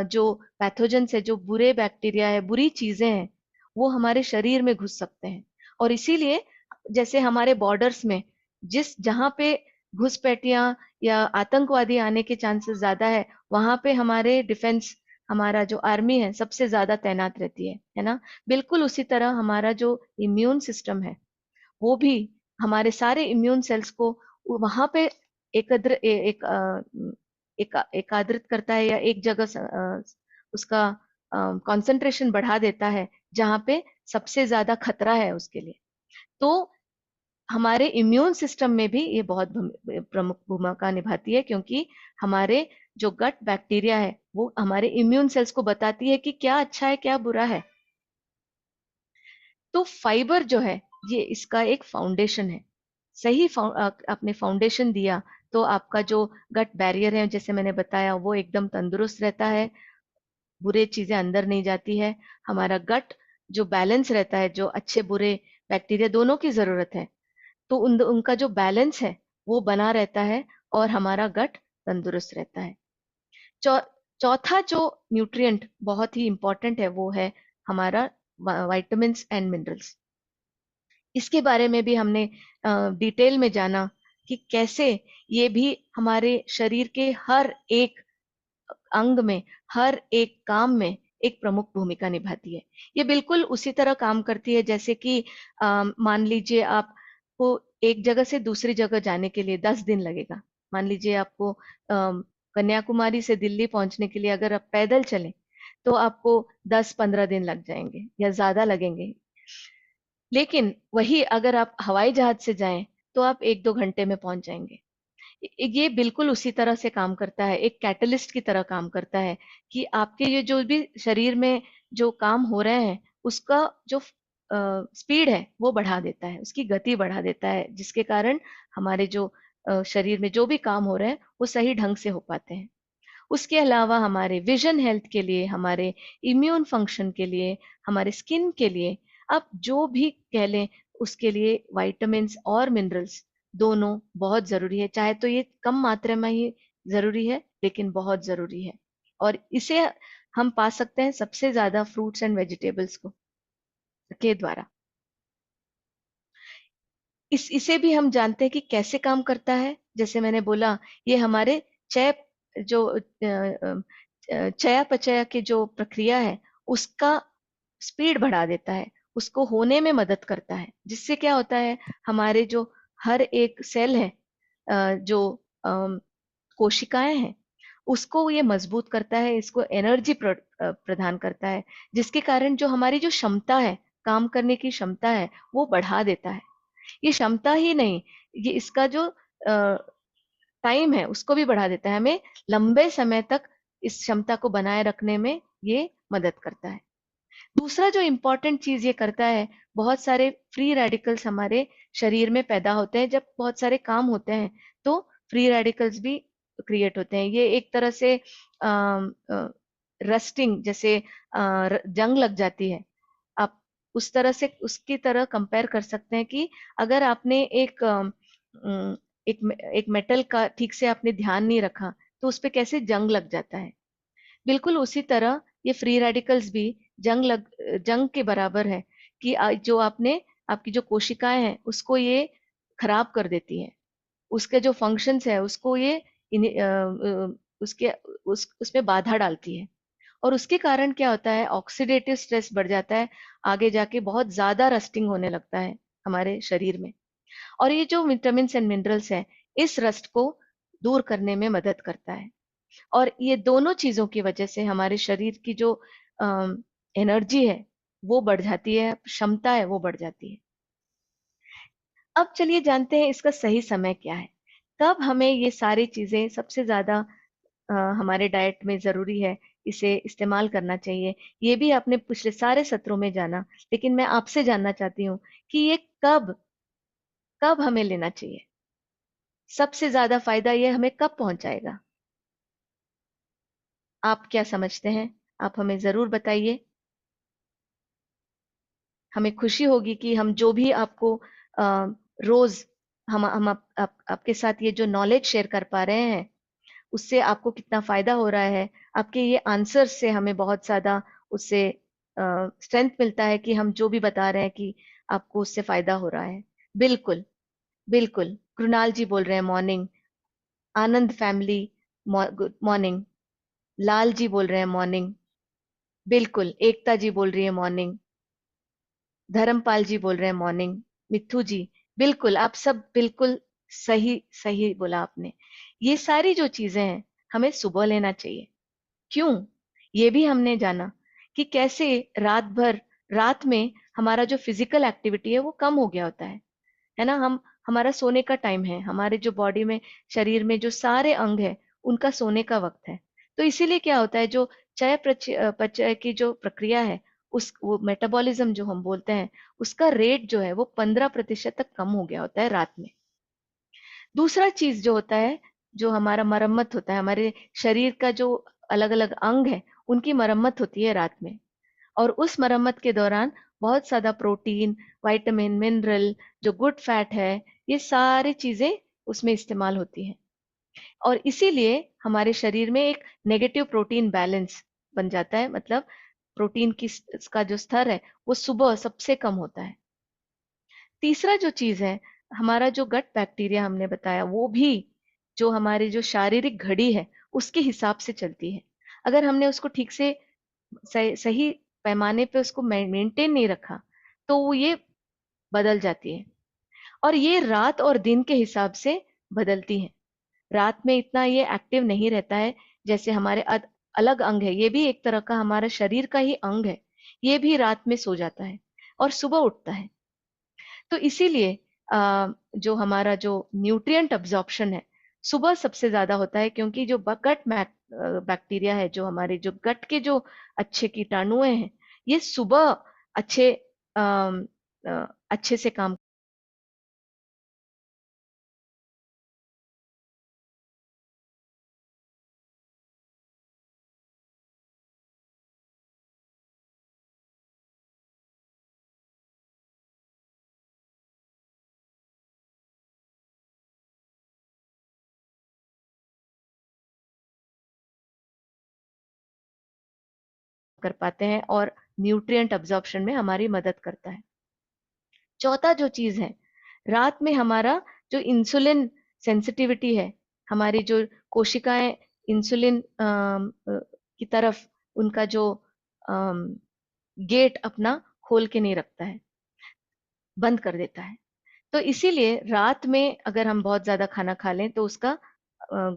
जो पैथोजेंस है, जो बुरे बैक्टीरिया है, बुरी चीजें हैं, वो हमारे शरीर में घुस सकते हैं। और इसीलिए जैसे हमारे बॉर्डर्स में जहां पे घुसपैठियां या आतंकवादी आने के चांसेस ज्यादा है, वहां पे हमारे डिफेंस, हमारा जो आर्मी है, सबसे ज्यादा तैनात रहती है ना। बिल्कुल उसी तरह हमारा जो इम्यून सिस्टम है वो भी हमारे सारे इम्यून सेल्स को वहां पे एकत्र एकाग्रित करता है, या एक जगह उसका कंसंट्रेशन बढ़ा देता है जहां पे सबसे ज्यादा खतरा है उसके लिए। तो हमारे इम्यून सिस्टम में भी ये बहुत प्रमुख भूमिका निभाती है, क्योंकि हमारे जो गट बैक्टीरिया है वो हमारे इम्यून सेल्स को बताती है कि क्या अच्छा है क्या बुरा है। तो फाइबर जो है ये इसका एक फाउंडेशन है। सही आपने फाउंडेशन दिया तो आपका जो गट बैरियर है, जैसे मैंने बताया, वो एकदम तंदुरुस्त रहता है, बुरे चीजें अंदर नहीं जाती है। हमारा गट जो बैलेंस रहता है, जो अच्छे बुरे बैक्टीरिया दोनों की जरूरत है, तो उनका जो बैलेंस है वो बना रहता है और हमारा गट तंदुरुस्त रहता है। चौ, चौथा जो न्यूट्रिएंट बहुत ही इंपॉर्टेंट है वो है हमारा विटामिन्स एंड मिनरल्स। इसके बारे में भी हमने डिटेल में जाना कि कैसे ये भी हमारे शरीर के हर एक अंग में, हर एक काम में एक प्रमुख भूमिका निभाती है। ये बिल्कुल उसी तरह काम करती है जैसे कि मान लीजिए आपको एक जगह से दूसरी जगह जाने के लिए 10 दिन लगेगा। मान लीजिए आपको कन्याकुमारी से दिल्ली पहुंचने के लिए अगर आप पैदल चलें तो आपको 10-15 दिन लग जाएंगे या ज्यादा लगेंगे। लेकिन वही अगर आप हवाई जहाज से जाएं तो आप 1-2 घंटे में पहुंच जाएंगे। ये बिल्कुल उसी तरह से काम करता है, एक कैटलिस्ट की तरह काम करता है कि आपके ये जो भी शरीर में जो काम हो रहे हैं उसका जो स्पीड है वो बढ़ा देता है, उसकी गति बढ़ा देता है, जिसके कारण हमारे जो शरीर में जो भी काम हो रहे हैं वो सही ढंग से हो पाते हैं। उसके अलावा हमारे विजन हेल्थ के लिए, हमारे इम्यून फंक्शन के लिए, हमारे स्किन के लिए, आप जो भी कह लें, उसके लिए विटामिन्स और मिनरल्स दोनों बहुत जरूरी है। चाहे तो ये कम मात्रा में ही जरूरी है, लेकिन बहुत जरूरी है। और इसे हम पा सकते हैं सबसे ज्यादा फ्रूट्स एंड वेजिटेबल्स को के द्वारा। इसे भी हम जानते हैं कि कैसे काम करता है। जैसे मैंने बोला, ये हमारे चय जो चयापचय की जो प्रक्रिया है उसका स्पीड बढ़ा देता है, उसको होने में मदद करता है, जिससे क्या होता है, हमारे जो हर एक सेल है, जो कोशिकाएं हैं, उसको ये मजबूत करता है, इसको एनर्जी प्रदान करता है, जिसके कारण जो हमारी जो क्षमता है, काम करने की क्षमता है, वो बढ़ा देता है। ये क्षमता ही नहीं, ये इसका जो टाइम है उसको भी बढ़ा देता है, हमें लंबे समय तक इस क्षमता को बनाए रखने में ये मदद करता है। दूसरा जो इम्पोर्टेंट चीज ये करता है, बहुत सारे फ्री रेडिकल्स हमारे शरीर में पैदा होते हैं जब बहुत सारे काम होते हैं, तो फ्री रेडिकल्स भी क्रिएट होते हैं। ये एक तरह से रस्टिंग, जैसे जंग लग जाती है, आप उस तरह से उसकी तरह कंपेयर कर सकते हैं कि अगर आपने एक मेटल का ठीक से आपने ध्यान नहीं रखा तो उस पे कैसे जंग लग जाता है। बिल्कुल उसी तरह ये फ्री रेडिकल्स भी जंग के बराबर है कि जो आपकी जो कोशिकाएं हैं उसको ये खराब कर देती है, उसके जो फंक्शंस है उसको ये उसके उसमें बाधा डालती है। और उसके कारण क्या होता है, ऑक्सीडेटिव स्ट्रेस बढ़ जाता है, आगे जाके बहुत ज्यादा रस्टिंग होने लगता है हमारे शरीर में। और ये जो विटामिन एंड मिनरल्स है, इस रस्ट को दूर करने में मदद करता है। और ये दोनों चीजों की वजह से हमारे शरीर की जो एनर्जी है वो बढ़ जाती है, क्षमता है वो बढ़ जाती है। अब चलिए जानते हैं इसका सही समय क्या है। कब हमें ये सारी चीजें सबसे ज्यादा हमारे डाइट में जरूरी है, इसे इस्तेमाल करना चाहिए, ये भी आपने पिछले सारे सत्रों में जाना। लेकिन मैं आपसे जानना चाहती हूँ कि ये कब कब हमें लेना चाहिए, सबसे ज्यादा फायदा ये हमें कब पहुंचाएगा? आप क्या समझते हैं? आप हमें जरूर बताइए। हमें खुशी होगी कि हम जो भी आपको रोज हम आपके साथ ये जो नॉलेज शेयर कर पा रहे हैं, उससे आपको कितना फायदा हो रहा है। आपके ये आंसर से हमें बहुत ज्यादा उससे स्ट्रेंथ मिलता है कि हम जो भी बता रहे हैं कि आपको उससे फायदा हो रहा है। बिल्कुल, बिल्कुल। कृणाल जी बोल रहे हैं मॉर्निंग। आनंद family good morning. Lal ji बोल रहे हैं मॉर्निंग। बिल्कुल, एकता जी बोल रही है मॉर्निंग। धर्मपाल जी बोल रहे हैं मॉर्निंग। मिथु जी, बिल्कुल, आप सब बिल्कुल सही सही बोला आपने। ये सारी जो चीजें हैं हमें सुबह लेना चाहिए। क्यों? ये भी हमने जाना कि कैसे रात में हमारा जो फिजिकल एक्टिविटी है वो कम हो गया होता है ना। हमारा सोने का टाइम है, हमारे जो बॉडी में, शरीर में जो सारे अंग है, उनका सोने का वक्त है। तो इसीलिए क्या होता है, जो पचय की जो प्रक्रिया है, उस वो मेटाबॉलिज्म जो हम बोलते हैं, उसका रेट जो है वो 15% तक कम हो गया होता है रात में। दूसरा चीज जो होता है, जो हमारा मरम्मत होता है, हमारे शरीर का जो अलग अलग अंग है, उनकी मरम्मत होती है रात में। और उस मरम्मत के दौरान बहुत ज्यादा प्रोटीन, विटामिन, मिनरल, जो गुड फैट है, ये सारी चीजें उसमें इस्तेमाल होती हैं। और इसीलिए हमारे शरीर में एक नेगेटिव प्रोटीन बैलेंस बन जाता है। मतलब प्रोटीन की का जो स्तर है वो सुबह सबसे कम होता है। तीसरा जो चीज है, हमारा जो गट बैक्टीरिया हमने बताया, वो भी जो हमारी जो शारीरिक घड़ी है उसके हिसाब से चलती है। अगर हमने उसको ठीक से सही पैमाने पे उसको मेंटेन नहीं रखा, तो वो ये बदल जाती है। और ये रात और दिन के हिसाब से बदलती है। रात में इतना ये एक्टिव नहीं रहता है, जैसे हमारे अलग अंग है, ये भी एक तरह का हमारा शरीर का ही अंग है। ये भी रात में सो जाता है और सुबह उठता है। तो इसीलिए जो हमारा जो न्यूट्रिएंट अब्जॉर्प्शन है, सुबह सबसे ज्यादा होता है, क्योंकि जो गट बैक्टीरिया है, जो हमारे जो गट के जो अच्छे कीटाणु हैं, ये सुबह अच्छे अम, अच्छे से काम कर पाते हैं और न्यूट्रिएंट अब्जॉर्प्शन में हमारी मदद करता है। चौथा जो चीज है, रात में हमारा जो इंसुलिन सेंसिटिविटी है, हमारी जो कोशिकाएं इंसुलिन की तरफ उनका जो गेट अपना खोल के नहीं रखता है, बंद कर देता है। तो इसीलिए रात में अगर हम बहुत ज्यादा खाना खा लें तो उसका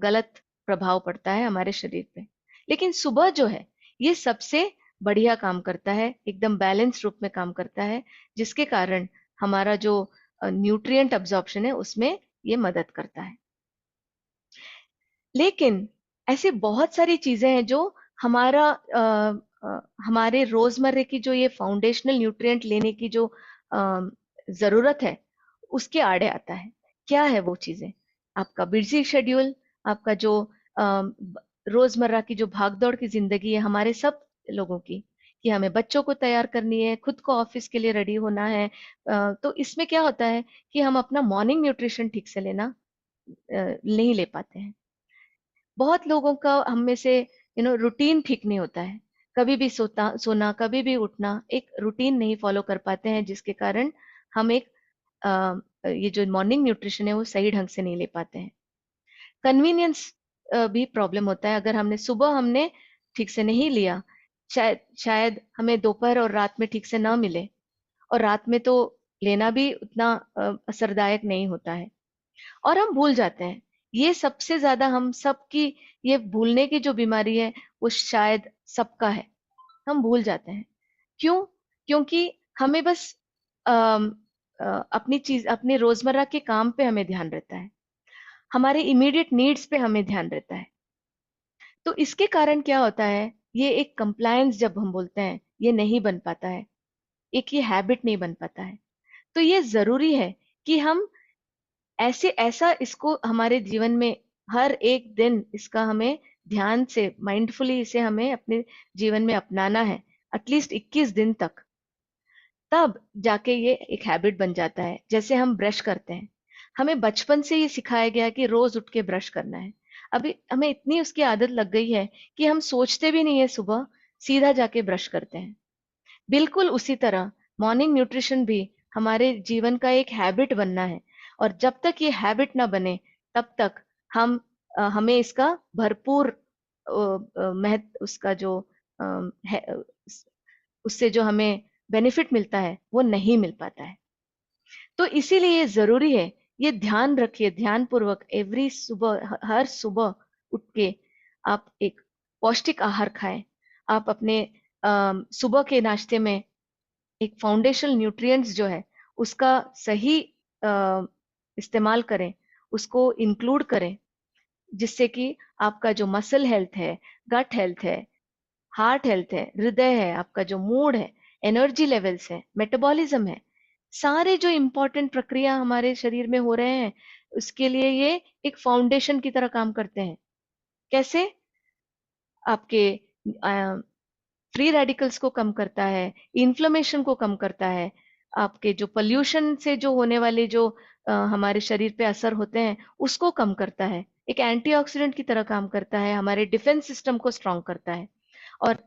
गलत प्रभाव पड़ता है हमारे शरीर पे। लेकिन सुबह जो है, ये सबसे बढ़िया काम करता है, एकदम बैलेंस रूप में काम करता है, जिसके कारण हमारा जो न्यूट्रिएंट अब्जॉर्प्शन है उसमें ये मदद करता है। लेकिन ऐसे बहुत सारी चीजें हैं जो हमारा हमारे रोजमर्रे की जो ये फाउंडेशनल न्यूट्रिएंट लेने की जो जरूरत है, उसके आड़े आता है। क्या है वो चीजें? आपका बिजी शेड्यूल, आपका जो रोजमर्रा की जो भागदौड़ की जिंदगी है हमारे सब लोगों की, कि हमें बच्चों को तैयार करनी है, खुद को ऑफिस के लिए रेडी होना है, तो इसमें क्या होता है कि हम अपना मॉर्निंग न्यूट्रिशन ठीक से लेना नहीं ले पाते हैं। बहुत लोगों का हम में से रूटीन ठीक नहीं होता है। कभी भी सोना, कभी भी उठना, एक रूटीन नहीं फॉलो कर पाते हैं, जिसके कारण हम एक ये जो मॉर्निंग न्यूट्रिशन है वो सही ढंग से नहीं ले पाते हैं। कन्वीनियंस भी प्रॉब्लम होता है। अगर हमने ठीक से नहीं लिया, शायद हमें दोपहर और रात में ठीक से ना मिले, और रात में तो लेना भी उतना असरदायक नहीं होता है, और हम भूल जाते हैं। ये सबसे ज्यादा हम सबकी, ये भूलने की जो बीमारी है वो शायद सबका है। हम भूल जाते हैं। क्यों? क्योंकि हमें बस अपनी रोजमर्रा के काम पे हमें ध्यान रहता है। हमारे इमीडिएट नीड्स पे हमें ध्यान रहता है। तो इसके कारण क्या होता है, ये एक कंप्लायंस जब हम बोलते हैं, ये नहीं बन पाता है, एक ये हैबिट नहीं बन पाता है। तो ये जरूरी है कि हम ऐसा इसको हमारे जीवन में हर एक दिन इसका हमें ध्यान से माइंडफुली इसे हमें अपने जीवन में अपनाना है, एटलीस्ट 21 दिन तक। तब जाके ये एक हैबिट बन जाता है। जैसे हम ब्रश करते हैं, हमें बचपन से ये सिखाया गया कि रोज उठ के ब्रश करना है। अभी हमें इतनी उसकी आदत लग गई है कि हम सोचते भी नहीं है, सुबह सीधा जाके ब्रश करते हैं। बिल्कुल उसी तरह मॉर्निंग न्यूट्रिशन भी हमारे जीवन का एक हैबिट बनना है। और जब तक ये हैबिट ना बने, तब तक हमें इसका भरपूर महत्व, उसका जो है, उससे जो हमें बेनिफिट मिलता है वो नहीं मिल पाता है। तो इसीलिए जरूरी है, ये ध्यान रखिए, ध्यान पूर्वक एवरी सुबह, हर सुबह उठ के आप एक पौष्टिक आहार खाएं। आप अपने सुबह के नाश्ते में एक फाउंडेशनल न्यूट्रिएंट्स जो है उसका सही इस्तेमाल करें, उसको इंक्लूड करें, जिससे कि आपका जो मसल हेल्थ है, गट हेल्थ है, हार्ट हेल्थ है, हृदय है, आपका जो मूड है, एनर्जी लेवल्स है, मेटाबॉलिज्म है, सारे जो इंपॉर्टेंट प्रक्रिया हमारे शरीर में हो रहे हैं, उसके लिए ये एक फाउंडेशन की तरह काम करते हैं। कैसे? आपके फ्री रेडिकल्स को कम करता है, इन्फ्लेमेशन को कम करता है, आपके जो पोल्यूशन से जो होने वाले जो हमारे शरीर पे असर होते हैं उसको कम करता है, एक एंटीऑक्सीडेंट की तरह काम करता है, हमारे डिफेंस सिस्टम को स्ट्रांग करता है। और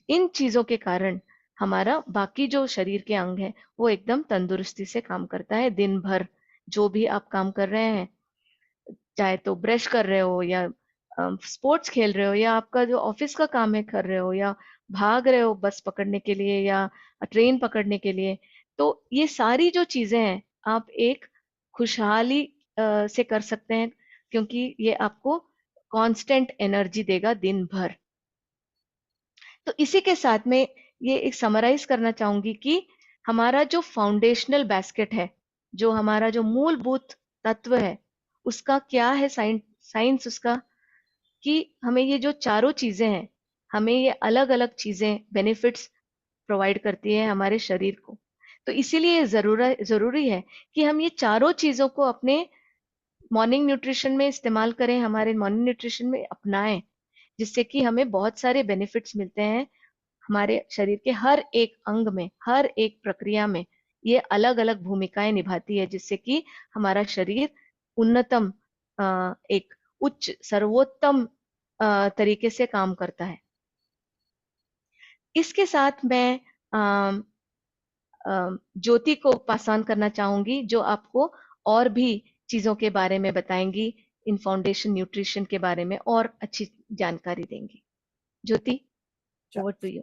इन चीजों के कारण हमारा बाकी जो शरीर के अंग है वो एकदम तंदुरुस्ती से काम करता है। दिन भर जो भी आप काम कर रहे हैं, चाहे तो ब्रश कर रहे हो या स्पोर्ट्स खेल रहे हो या आपका जो ऑफिस का काम है कर रहे हो या भाग रहे हो बस पकड़ने के लिए या ट्रेन पकड़ने के लिए, तो ये सारी जो चीजें हैं आप एक खुशहाली से कर सकते हैं, क्योंकि ये आपको कांस्टेंट एनर्जी देगा दिन भर। तो इसी के साथ में ये एक समराइज करना चाहूंगी कि हमारा जो फाउंडेशनल बास्केट है, जो हमारा जो मूलभूत तत्व है, उसका क्या है साइंस उसका, कि हमें ये जो चारों चीजें हैं, हमें ये अलग अलग चीजें बेनिफिट्स प्रोवाइड करती है हमारे शरीर को। तो इसीलिए जरूरी है कि हम ये चारों चीजों को अपने मॉर्निंग न्यूट्रिशन में इस्तेमाल करें, हमारे मॉर्निंग न्यूट्रिशन में अपनाएं, जिससे कि हमें बहुत सारे बेनिफिट्स मिलते हैं हमारे शरीर के हर एक अंग में, हर एक प्रक्रिया में। ये अलग अलग भूमिकाएं निभाती है, जिससे कि हमारा शरीर उन्नतम, एक उच्च सर्वोत्तम तरीके से काम करता है। इसके साथ मैं ज्योति को पास ऑन करना चाहूंगी, जो आपको और भी चीजों के बारे में बताएंगी, इन फाउंडेशन न्यूट्रिशन के बारे में और अच्छी जानकारी देंगी। Jyoti, over to you.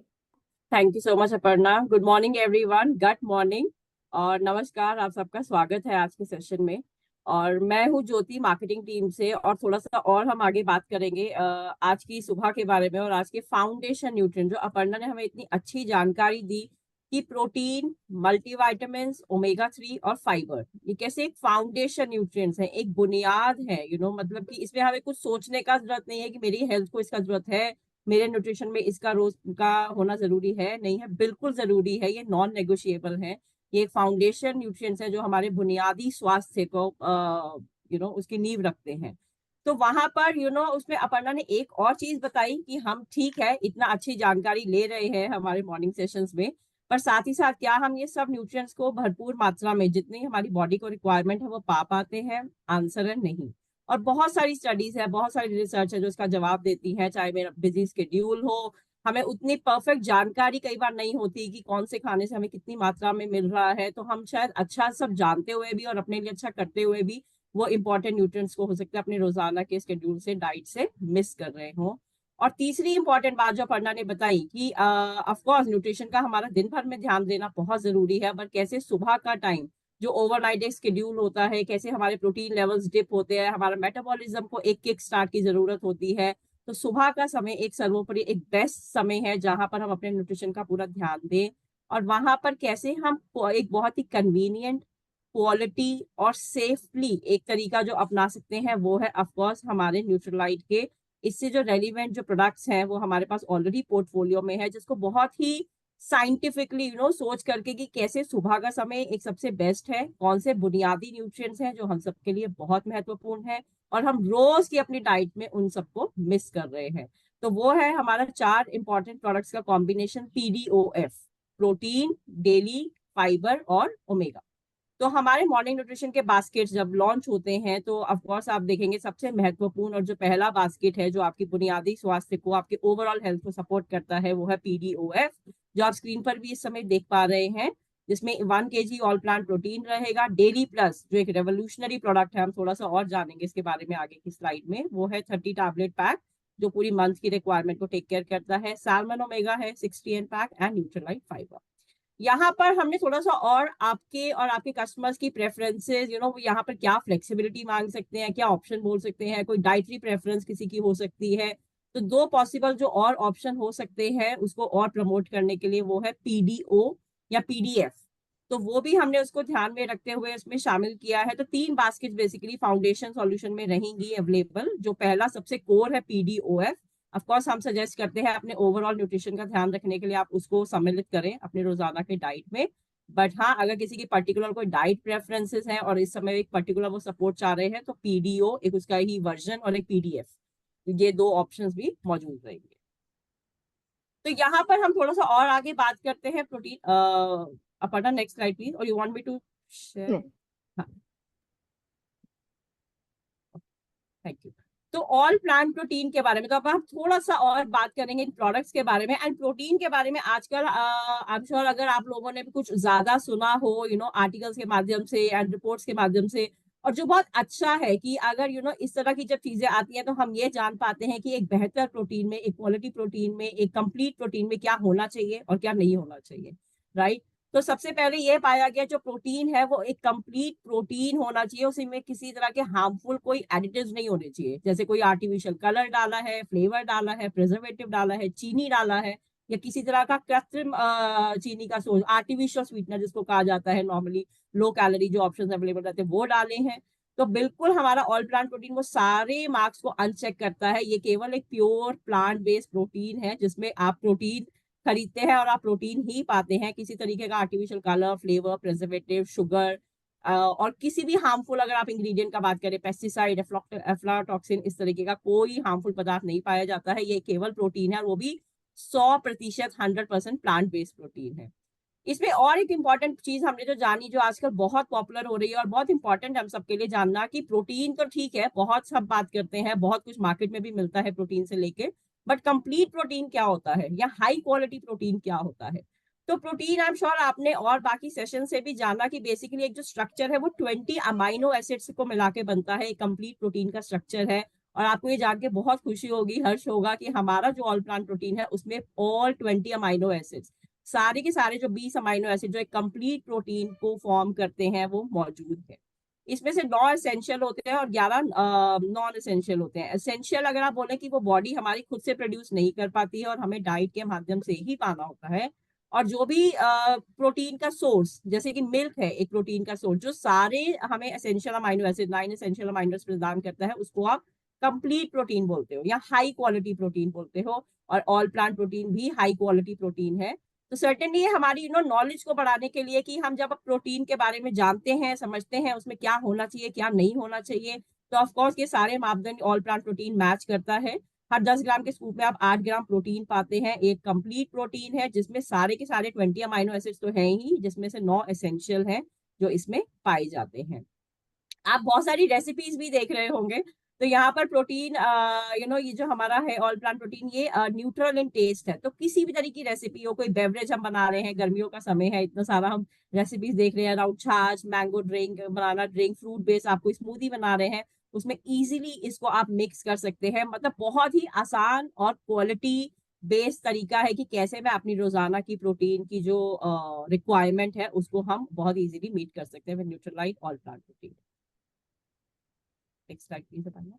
Thank you so much Aparna. Good morning everyone, good morning और नमस्कार। आप सबका स्वागत है आज के सेशन में। और मैं हूँ ज्योति, मार्केटिंग टीम से, और थोड़ा सा और हम आगे बात करेंगे आज की सुबह के बारे में और आज के फाउंडेशन न्यूट्रिएंट, जो अपर्णा ने हमें इतनी अच्छी जानकारी दी कि प्रोटीन, मल्टीविटामिन्स, ओमेगा 3 और फाइबर, ये कैसे एक फाउंडेशन न्यूट्रिएंट्स है, एक बुनियाद है। मतलब कि इसमें हमें कुछ सोचने का जरूरत नहीं है कि मेरी हेल्थ को इसका जरूरत है, मेरे न्यूट्रिशन में इसका रोज का होना जरूरी है, नहीं है, बिल्कुल जरूरी है। ये नॉन नेगोशिएबल है। ये एक फाउंडेशन न्यूट्रिएंट्स है जो हमारे बुनियादी स्वास्थ्य को उसकी नींव रखते हैं। तो वहां पर उसमें अपर्णा ने एक और चीज बताई कि हम ठीक है, इतना अच्छी जानकारी ले रहे हैं हमारे मॉर्निंग सेशंस में, पर साथ ही साथ क्या हम ये सब न्यूट्रिएंट्स को भरपूर मात्रा में, जितनी हमारी बॉडी को रिक्वायरमेंट है, वो पा पाते हैं? आंसर है नहीं। और बहुत सारी स्टडीज है, बहुत सारी रिसर्च है जो इसका जवाब देती है। चाहे मेरा बिजी शेड्यूल हो, हमें उतनी परफेक्ट जानकारी कई बार नहीं होती कि कौन से खाने से हमें कितनी मात्रा में मिल रहा है, तो हम शायद अच्छा सब जानते हुए भी और अपने लिए अच्छा करते हुए भी वो इंपॉर्टेंट न्यूट्रिएंट्स को हो सकता है अपने रोजाना के शेड्यूल से, डाइट से मिस कर रहे हो। और तीसरी इंपॉर्टेंट बात जो अपर्णा ने बताई कि ऑफ कोर्स न्यूट्रिशन का हमारा दिन भर में ध्यान देना बहुत जरूरी है, पर कैसे सुबह का टाइम जो ओवरनाइट एक शेड्यूल होता है, कैसे हमारे प्रोटीन लेवल्स डिप होते हैं, हमारा मेटाबॉलिज्म को एक किक स्टार्ट की जरूरत होती है। तो सुबह का समय एक सर्वोपरि, एक बेस्ट समय है जहां पर हम अपने न्यूट्रिशन का पूरा ध्यान दें। और वहां पर कैसे हम एक बहुत ही कन्वीनियंट, क्वालिटी और सेफली एक तरीका जो अपना सकते हैं वो है ऑफ कोर्स हमारे न्यूट्रलाइट के इससे जो रेलिवेंट जो प्रोडक्ट्स हैं वो हमारे पास ऑलरेडी पोर्टफोलियो में है, जिसको बहुत ही साइंटिफिकली सोच करके कि कैसे सुबह का समय एक सबसे बेस्ट है, कौन से बुनियादी न्यूट्रिएंट्स हैं जो हम सबके लिए बहुत महत्वपूर्ण है और हम रोज की अपनी डाइट में उन सबको मिस कर रहे हैं। तो वो है हमारा 4 इंपॉर्टेंट प्रोडक्ट्स का combination PDOF, protein, daily, fibre और ओमेगा। तो हमारे मॉर्निंग न्यूट्रिशन के बास्केट जब लॉन्च होते हैं तो ऑफ कोर्स आप देखेंगे सबसे महत्वपूर्ण और जो पहला बास्केट है जो आपकी बुनियादी स्वास्थ्य को, आपके ओवरऑल हेल्थ को सपोर्ट करता है, वो है PDOF, जो आप स्क्रीन पर भी इस समय देख पा रहे हैं, जिसमें 1 kg ऑल प्लांट प्रोटीन रहेगा। डेली प्लस जो एक रेवोल्यूशनरी प्रोडक्ट है, हम थोड़ा सा और जानेंगे इसके बारे में आगे की स्लाइड में, वो है 30 टैबलेट पैक जो पूरी मंथ की रिक्वायरमेंट को टेक केयर करता है। सैल्मन ओमेगा है 60 पैक एंड न्यूट्रलाइट फाइबर। यहाँ पर हमने थोड़ा सा और आपके और आपके कस्टमर्स की प्रेफरेंसेस यहाँ पर क्या फ्लेक्सिबिलिटी मांग सकते हैं, क्या ऑप्शन बोल सकते हैं, कोई डाइटरी प्रेफरेंस किसी की हो सकती है, तो 2 पॉसिबल जो और ऑप्शन हो सकते हैं उसको और प्रमोट करने के लिए वो है PDO या PDF। तो वो भी हमने उसको ध्यान में रखते हुए इसमें शामिल किया है। तो 3 बास्केट बेसिकली फाउंडेशन सॉल्यूशन में रहेंगी अवेलेबल। जो पहला सबसे कोर है PDOF, ऑफ कोर्स हम सजेस्ट करते हैं अपने ओवरऑल न्यूट्रिशन का ध्यान रखने के लिए आप उसको सम्मिलित करें अपने रोजाना के डाइट में। बट हाँ, अगर किसी की पर्टिकुलर कोई डाइट प्रेफरेंसेस हैं और इस समय एक पर्टिकुलर वो सपोर्ट चाह रहे हैं तो PDO एक उसका ही वर्जन और एक PDF, ये 2 ऑप्शंस भी मौजूद रहेंगे। तो यहाँ पर हम थोड़ा सा और आगे बात करते हैं protein. Aparna next slide please, और you want me to share? हाँ, थैंक यू। तो ऑल प्लांट प्रोटीन के बारे में तो अब हम थोड़ा सा और बात करेंगे इन प्रोडक्ट्स के बारे में एंड प्रोटीन के बारे में। आजकल आई एम श्योर अगर आप लोगों ने भी कुछ ज्यादा सुना हो आर्टिकल्स के माध्यम से एंड रिपोर्ट्स के माध्यम से, और जो बहुत अच्छा है कि अगर इस तरह की जब चीजें आती हैं तो हम ये जान पाते हैं कि एक बेहतर प्रोटीन में, एक क्वालिटी प्रोटीन में, एक कंप्लीट प्रोटीन में क्या होना चाहिए और क्या नहीं होना चाहिए, राइट। तो सबसे पहले ये पाया गया जो प्रोटीन है वो एक कंप्लीट प्रोटीन होना चाहिए, उसमें किसी तरह के हार्मफुल कोई एडिटिव्स नहीं होने चाहिए, जैसे कोई आर्टिफिशियल कलर डाला है, फ्लेवर डाला है, प्रिजर्वेटिव डाला है, चीनी डाला है, या किसी तरह का कृत्रिम चीनी का सोर्स, आर्टिफिशियल स्वीटनर जिसको कहा जाता है, नॉर्मली लो कैलोरी जो ऑप्शंस अवेलेबल रहते हैं वो डाले हैं। तो बिल्कुल हमारा ऑल प्लांट प्रोटीन वो सारे मार्क्स को अनचेक करता है। ये केवल एक प्योर प्लांट बेस्ड प्रोटीन है जिसमें आप प्रोटीन खरीदते हैं और आप प्रोटीन ही पाते हैं, किसी तरीके का artificial colour, flavour, preservative, sugar और किसी भी हार्मफुल, अगर आप इंग्रेडिएंट का बात करें, पेस्टिसाइड, एफ्लाटॉक्सिन, इस तरीके का कोई हार्मफुल पदार्थ नहीं पाया जाता है। ये केवल प्रोटीन है और वो भी 100% 100% प्लांट बेस्ड प्रोटीन है। इसमें और एक इंपॉर्टेंट चीज हमने जो जानी, जो आजकल बहुत पॉपुलर हो रही है और बहुत इंपॉर्टेंट हम सबके लिए जानना, कि प्रोटीन तो ठीक है, बहुत सब बात करते हैं, बहुत कुछ मार्केट में भी मिलता है प्रोटीन से लेके, बट कंप्लीट प्रोटीन क्या होता है या हाई क्वालिटी प्रोटीन क्या होता है। तो प्रोटीन आई एम श्योर आपने और बाकी सेशन से भी जाना कि बेसिकली एक जो स्ट्रक्चर है वो 20 अमाइनो एसिड्स को मिला के बनता है, एक कंप्लीट प्रोटीन का स्ट्रक्चर है। और आपको ये जान के बहुत खुशी होगी, हर्ष होगा कि हमारा जो ऑल प्लांट प्रोटीन है उसमें ऑल 20 अमाइनो एसिड्स, सारे के सारे जो 20 अमाइनो एसिड जो एक कंप्लीट प्रोटीन को फॉर्म करते हैं वो मौजूद है। इसमें से 9 एसेंशियल होते हैं और 11 नॉन एसेंशियल होते हैं। एसेंशियल अगर आप बोले कि वो बॉडी हमारी खुद से प्रोड्यूस नहीं कर पाती है और हमें डाइट के माध्यम से ही पाना होता है। और जो भी प्रोटीन का सोर्स, जैसे कि मिल्क है एक प्रोटीन का सोर्स, जो सारे हमें essential amino acid, 9 essential amino acid प्रदान करता है, उसको आप कंप्लीट प्रोटीन बोलते हो या हाई क्वालिटी प्रोटीन बोलते हो। और ऑल प्लांट प्रोटीन भी हाई क्वालिटी प्रोटीन है। तो सर्टेनली ये हमारी नॉलेज को बढ़ाने के लिए, कि हम जब प्रोटीन के बारे में जानते हैं, समझते हैं उसमें क्या होना चाहिए क्या नहीं होना चाहिए, तो ऑफ कोर्स ये सारे मापदंड ऑल प्लांट प्रोटीन मैच करता है। हर 10 ग्राम के स्कूप में आप 8 ग्राम प्रोटीन पाते हैं। एक कंप्लीट प्रोटीन है जिसमें सारे के सारे 20 अमाइनो एसिड्स तो हैं ही, जिसमें से 9 एसेंशियल हैं जो इसमें पाए जाते हैं। आप बहुत सारी रेसिपीज भी देख रहे होंगे। तो यहाँ पर प्रोटीन ये जो हमारा है ऑल प्लांट प्रोटीन, ये न्यूट्रल इन टेस्ट है। तो किसी भी तरह की रेसिपी हो, कोई बेवरेज हम बना रहे हैं, गर्मियों का समय है, इतना सारा हम रेसिपीज देख रहे हैं अराउंड छाछ, मैंगो ड्रिंक, बनाना ड्रिंक, फ्रूट बेस्ड आप कोई स्मूदी बना रहे हैं, उसमें इजीली इसको आप मिक्स कर सकते हैं। मतलब बहुत ही आसान और क्वालिटी बेस्ड तरीका है कि कैसे मैं अपनी रोजाना की प्रोटीन की जो रिक्वायरमेंट है उसको हम बहुत इजीली मीट कर सकते हैं with Nutrilite all plant protein. Next slide please बताइए।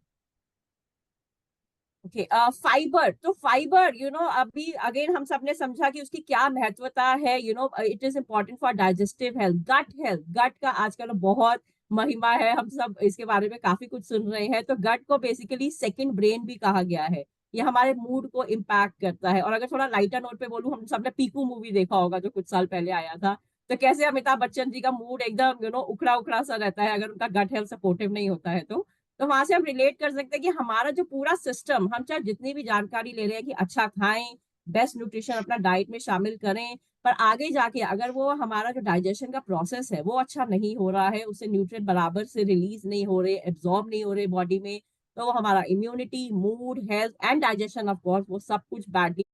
ओके, फाइबर, तो फाइबर अभी अगेन हम सब ने समझा कि उसकी क्या महत्वता है। It is important for digestive health, gut का आजकल बहुत महिमा है, हम सब इसके बारे में काफी कुछ सुन रहे हैं। तो गट को बेसिकली सेकंड ब्रेन भी कहा गया है। ये हमारे मूड को इम्पैक्ट करता है। और अगर थोड़ा लाइटर नोट पे बोलूं, हम सबने पीकू मूवी देखा होगा जो कुछ साल पहले आया था। तो कैसे अमिताभ बच्चन जी का मूड एकदम उखड़ा उखड़ा सा रहता है अगर उनका गट हेल्थ सपोर्टिव नहीं होता है। तो वहां से हम रिलेट कर सकते हैं कि हमारा जो पूरा सिस्टम, हम चाहे जितनी भी जानकारी ले रहे हैं कि अच्छा खाएं, बेस्ट न्यूट्रिशन अपना डाइट में शामिल करें, पर आगे जाके अगर वो हमारा जो डाइजेशन का प्रोसेस है वो अच्छा नहीं हो रहा है, उससे न्यूट्रिएंट बराबर से रिलीज नहीं हो रहे, एब्जॉर्ब नहीं हो रहे बॉडी में, तो वो हमारा immunity, mood, health and digestion of course वो सब कुछ बैडली।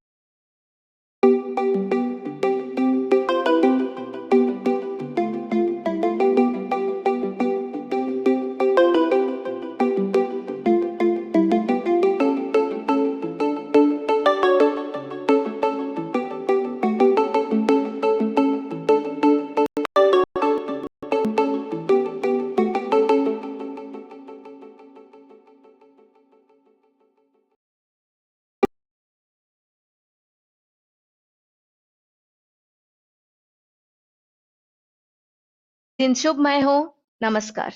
दिन शुभमय हो। नमस्कार।